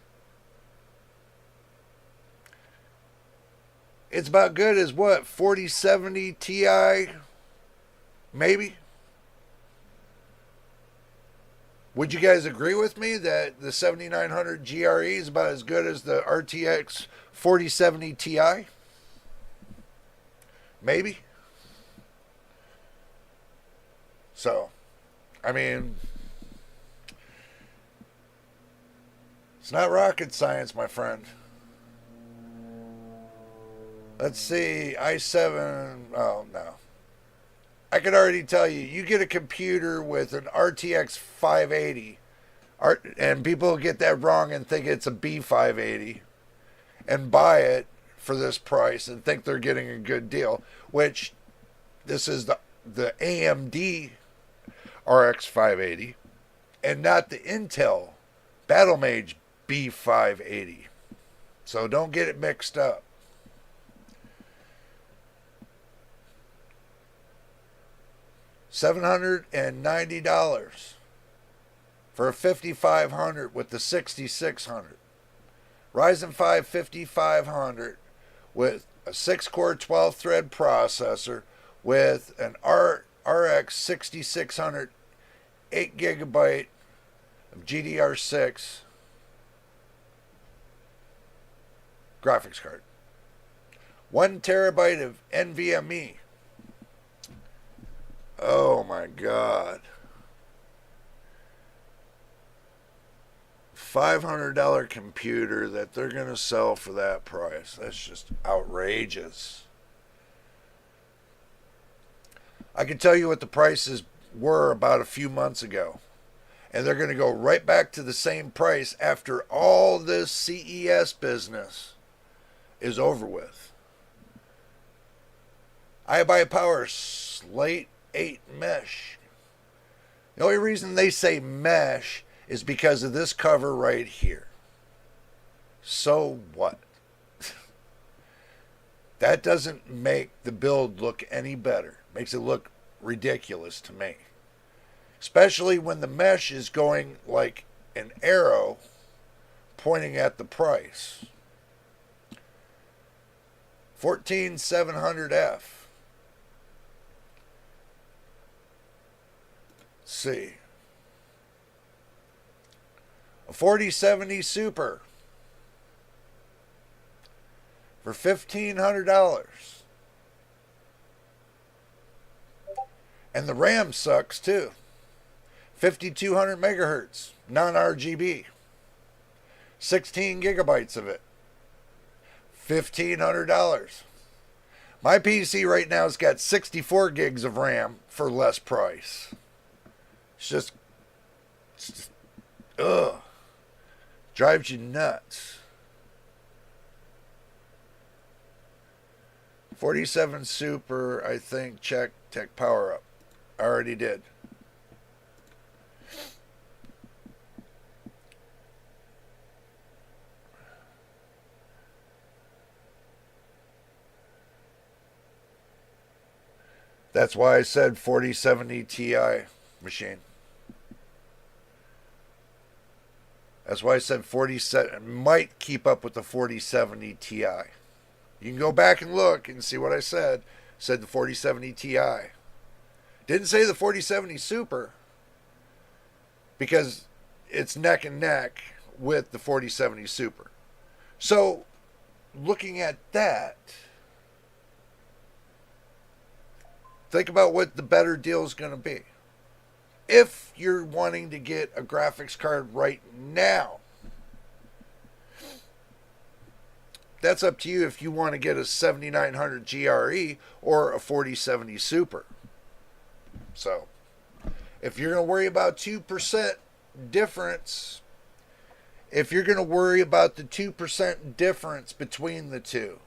It's about good as what? 4070 Ti? Maybe? Would you guys agree with me that the 7900 GRE is about as good as the RTX 4070 Ti? Maybe. So, I mean, it's not rocket science, my friend. Let's see, i7, oh no. I could already tell you, you get a computer with an RTX 580, and people get that wrong and think it's a B580, and buy it for this price and think they're getting a good deal, which this is the AMD RX 580 and not the Intel Battlemage B580. So don't get it mixed up. $790 for a 5500 with the 6600. Ryzen 5 5500 with a 6-core 12-thread processor with an RX 6600 8GB of GDR6 graphics card. 1 terabyte of NVMe. Oh my God. $500 computer that they're going to sell for that price. That's just outrageous. I can tell you what the prices were about a few months ago. And they're going to go right back to the same price after all this CES business is over with. iBuyPower Slate 8 mesh. The only reason they say mesh is because of this cover right here. So what? That doesn't make the build look any better. Makes it look ridiculous to me. Especially when the mesh is going like an arrow pointing at the price. 14700F. Let's see. A 4070 Super for $1,500. And the RAM sucks too. 5200 megahertz, non-RGB. 16 gigabytes of it. $1,500. My PC right now has got 64 gigs of RAM for less price. It's just ugh. Drives you nuts. 47 Super, I think, check Tech Power Up. I already did. That's why I said 4070 Ti machine. That's why I said 4070 might keep up with the 4070 Ti. You can go back and look and see what I said. Said the 4070 Ti. Didn't say the 4070 Super because it's neck and neck with the 4070 Super. So, looking at that, think about what the better deal is going to be. If you're wanting to get a graphics card right now, that's up to you if you want to get a 7900 GRE or a 4070 Super. So, if you're going to worry about 2% difference, if you're going to worry about the 2% difference between the two,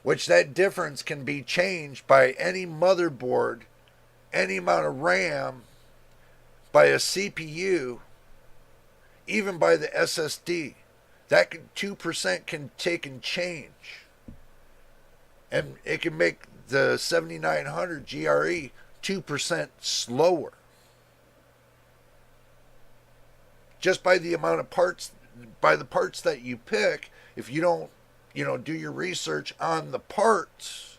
which that difference can be changed by any motherboard, any amount of RAM, by a CPU, even by the SSD, that 2% can take and change. And it can make the 7900 GRE 2% slower. Just by the amount of parts, by the parts that you pick, if you don't, do your research on the parts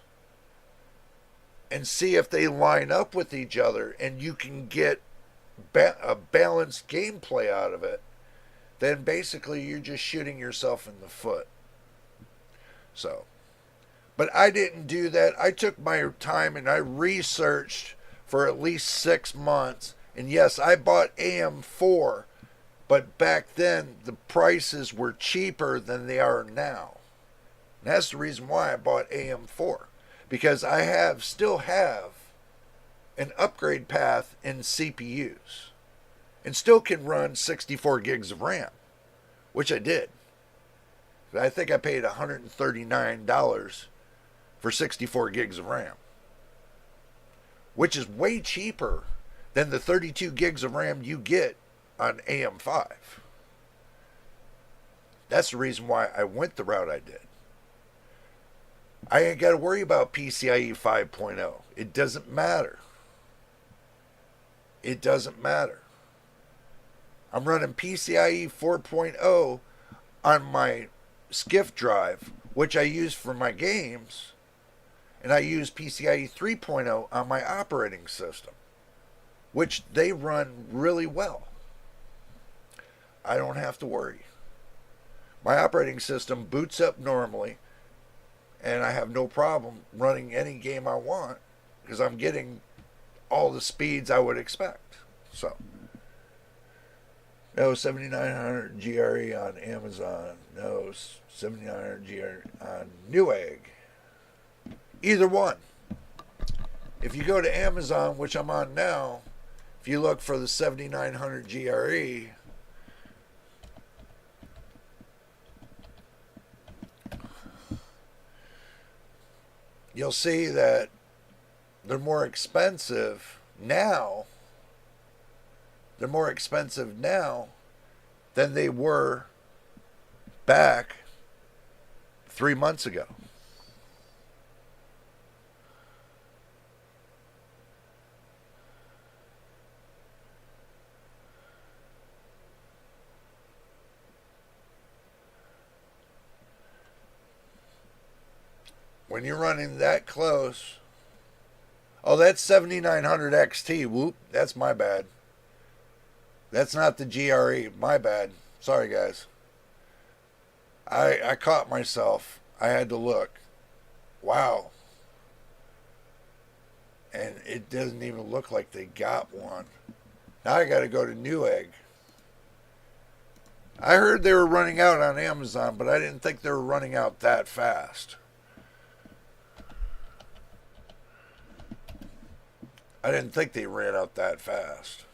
and see if they line up with each other and you can get a balanced gameplay out of it, then basically you're just shooting yourself in the foot. So, but I didn't do that. I took my time and I researched for at least 6 months. And yes, I bought AM4, but back then the prices were cheaper than they are now. And that's the reason why I bought AM4, because I still have an upgrade path in CPUs and still can run 64 gigs of RAM, which I did. I think I paid $139 for 64 gigs of RAM, which is way cheaper than the 32 gigs of RAM you get on AM5. That's the reason why I went the route I did. I ain't got to worry about PCIe 5.0. It doesn't matter. It doesn't matter. I'm running PCIe 4.0 on my SCIF drive, which I use for my games, and I use PCIe 3.0 on my operating system, which they run really well. I don't have to worry. My operating system boots up normally, and I have no problem running any game I want because I'm getting all the speeds I would expect. So, no 7900 GRE on Amazon. No 7900 GRE on Newegg. Either one. If you go to Amazon, which I'm on now, if you look for the 7900 GRE, you'll see that they're more expensive now. They're more expensive now than they were back 3 months ago. When you're running that close, oh, that's 7900 XT. Whoop, that's my bad. That's not the GRE. My bad. Sorry, guys. I caught myself. I had to look. Wow. And it doesn't even look like they got one. Now I got to go to Newegg. I heard they were running out on Amazon, but I didn't think they were running out that fast. I didn't think they ran out that fast.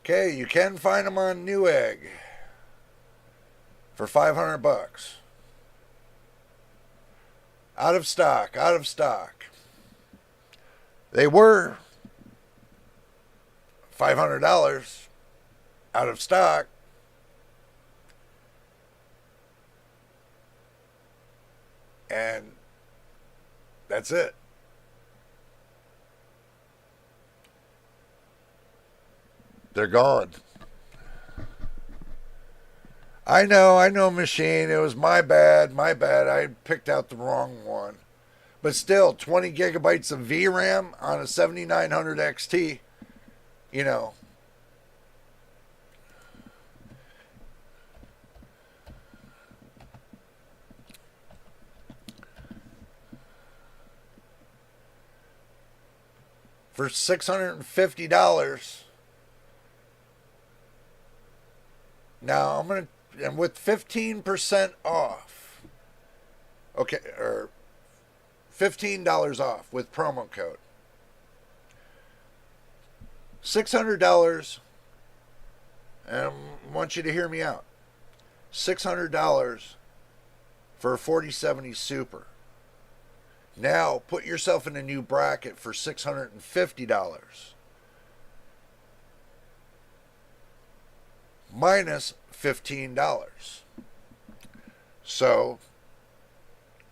Okay, you can find them on Newegg for $500. Out of stock, out of stock. They were $500 out of stock. And that's it. They're gone. I know, machine. It was my bad, my bad. I picked out the wrong one. But still, 20 gigabytes of VRAM on a 7900 XT, you know. For $650. Now, I'm going to, and with 15% off, okay, or $15 off with promo code. $600, and I want you to hear me out. $600 for a 4070 Super. Now, put yourself in a new bracket for $650. Minus $15. So,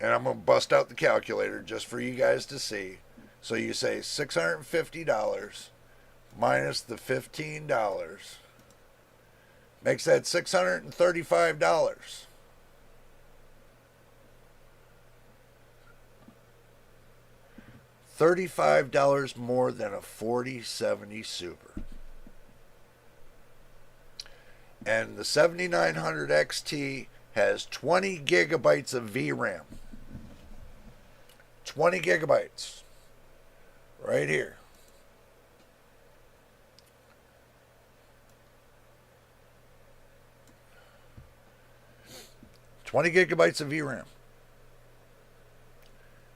and I'm going to bust out the calculator just for you guys to see. So you say $650 minus the $15 makes that $635. $35 more than a 4070 Super. And the 7900 XT has 20 gigabytes of VRAM. 20 gigabytes. Right here. $20 gigabytes of VRAM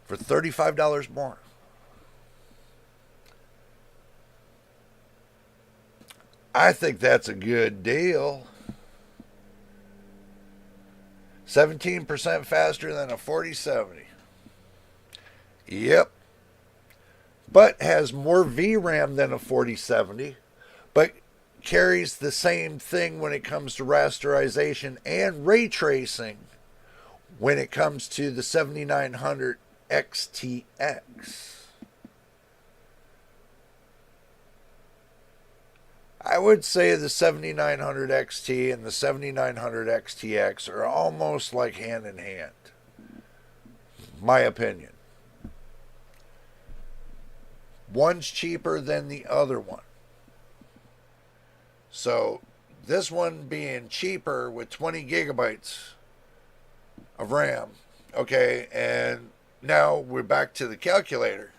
for $35 more. I think that's a good deal. 17% faster than a 4070. Yep. But has more VRAM than a 4070, but carries the same thing when it comes to rasterization and ray tracing when it comes to the 7900 XTX. I would say the 7900 XT and the 7900 XTX are almost like hand in hand. My opinion. One's cheaper than the other one. So, this one being cheaper with 20 gigabytes of RAM. Okay, and now we're back to the calculator.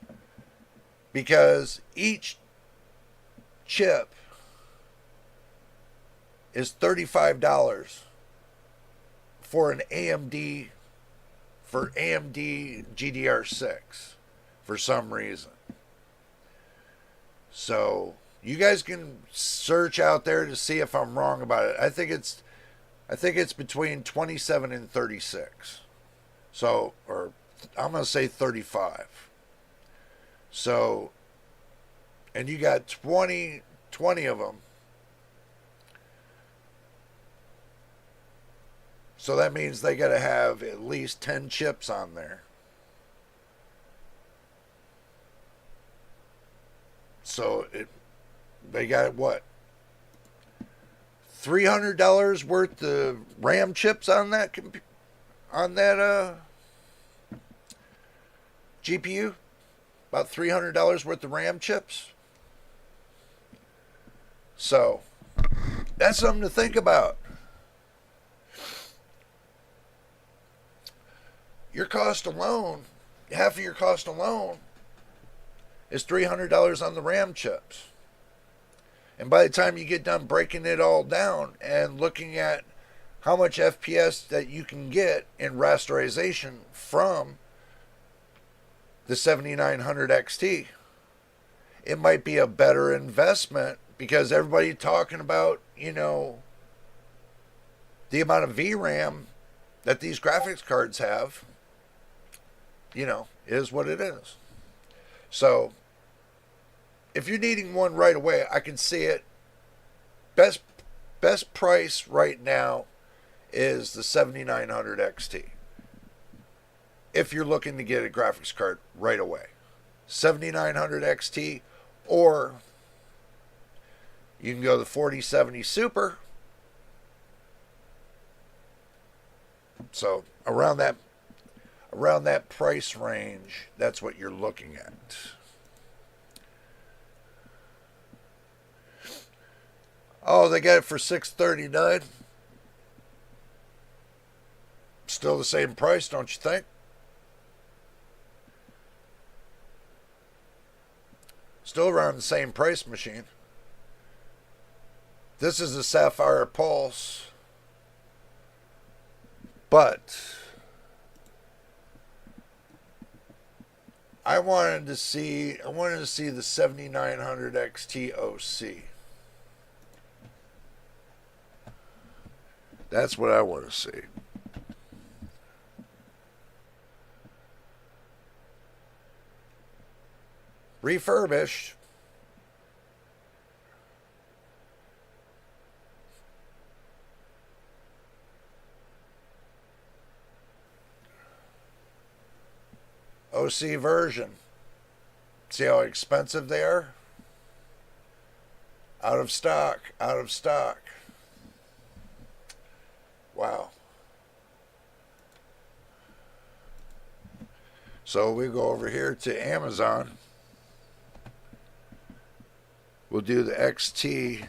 Because each chip is $35 for an AMD GDR6 for some reason. So you guys can search out there to see if I'm wrong about it. I think it's between 27 and 36. So, or I'm going to say 35. So, and you got 20 of them. So that means they got to have at least 10 chips on there. So they got what? $300 worth of RAM chips on that GPU. About $300 worth of RAM chips. So that's something to think about. Your cost alone, half of your cost alone, is $300 on the RAM chips. And by the time you get done breaking it all down and looking at how much FPS that you can get in rasterization from the 7900 XT, it might be a better investment because everybody talking about, the amount of VRAM that these graphics cards have, is what it is. So, if you're needing one right away, I can see it. Best price right now is the 7900 XT. If you're looking to get a graphics card right away. 7900 XT, or you can go the 4070 Super, So around that price range, that's what you're looking at. Oh, they got it for $639. Still the same price, don't you think? Still around the same price machine. This is a Sapphire Pulse, but I wanted to see the 7900 XT OC. That's what I want to see. Refurbished. OC version. See how expensive they are? Out of stock. Out of stock. Wow. So we go over here to Amazon. We'll do the XT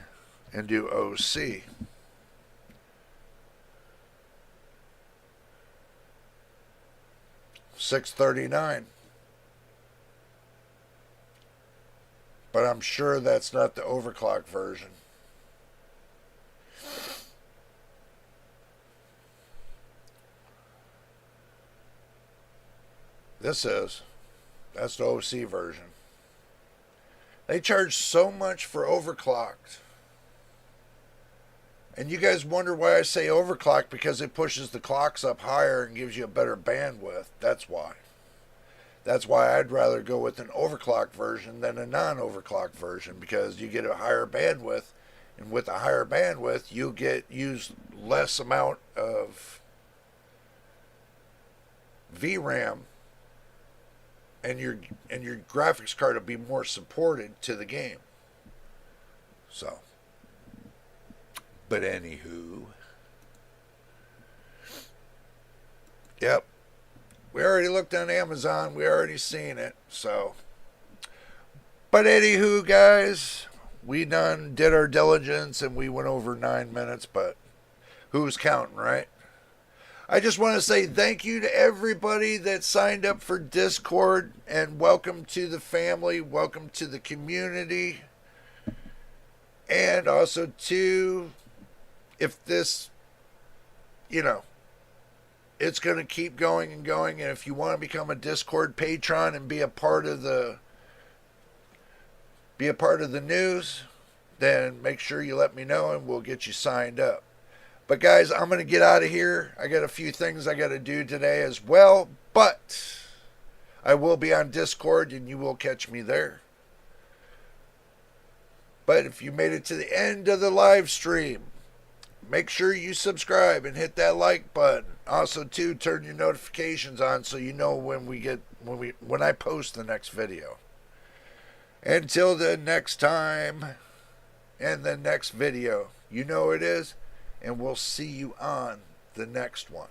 and do OC. $639. But I'm sure that's not the overclock version. This is. That's the OC version. They charge so much for overclocked. And you guys wonder why I say overclock, because it pushes the clocks up higher and gives you a better bandwidth. That's why. That's why I'd rather go with an overclock version than a non-overclock version, because you get a higher bandwidth, and with a higher bandwidth you use less amount of VRAM, and your graphics card will be more supported to the game. So, but anywho, yep, we already looked on Amazon, we already seen it. So, but anywho, guys, we did our diligence and we went over 9 minutes, but who's counting, right? I just want to say thank you to everybody that signed up for Discord, and welcome to the family, welcome to the community. And also too, if this, it's going to keep going and going, and if you want to become a Discord patron and be a part of the news, then make sure you let me know and we'll get you signed up. But guys, I'm going to get out of here. I got a few things I got to do today as well, but I will be on Discord and you will catch me there. But if you made it to the end of the live stream, make sure you subscribe and hit that like button. Also too, turn your notifications on so you know when I post the next video. Until the next time and the next video, you know it is. And we'll see you on the next one.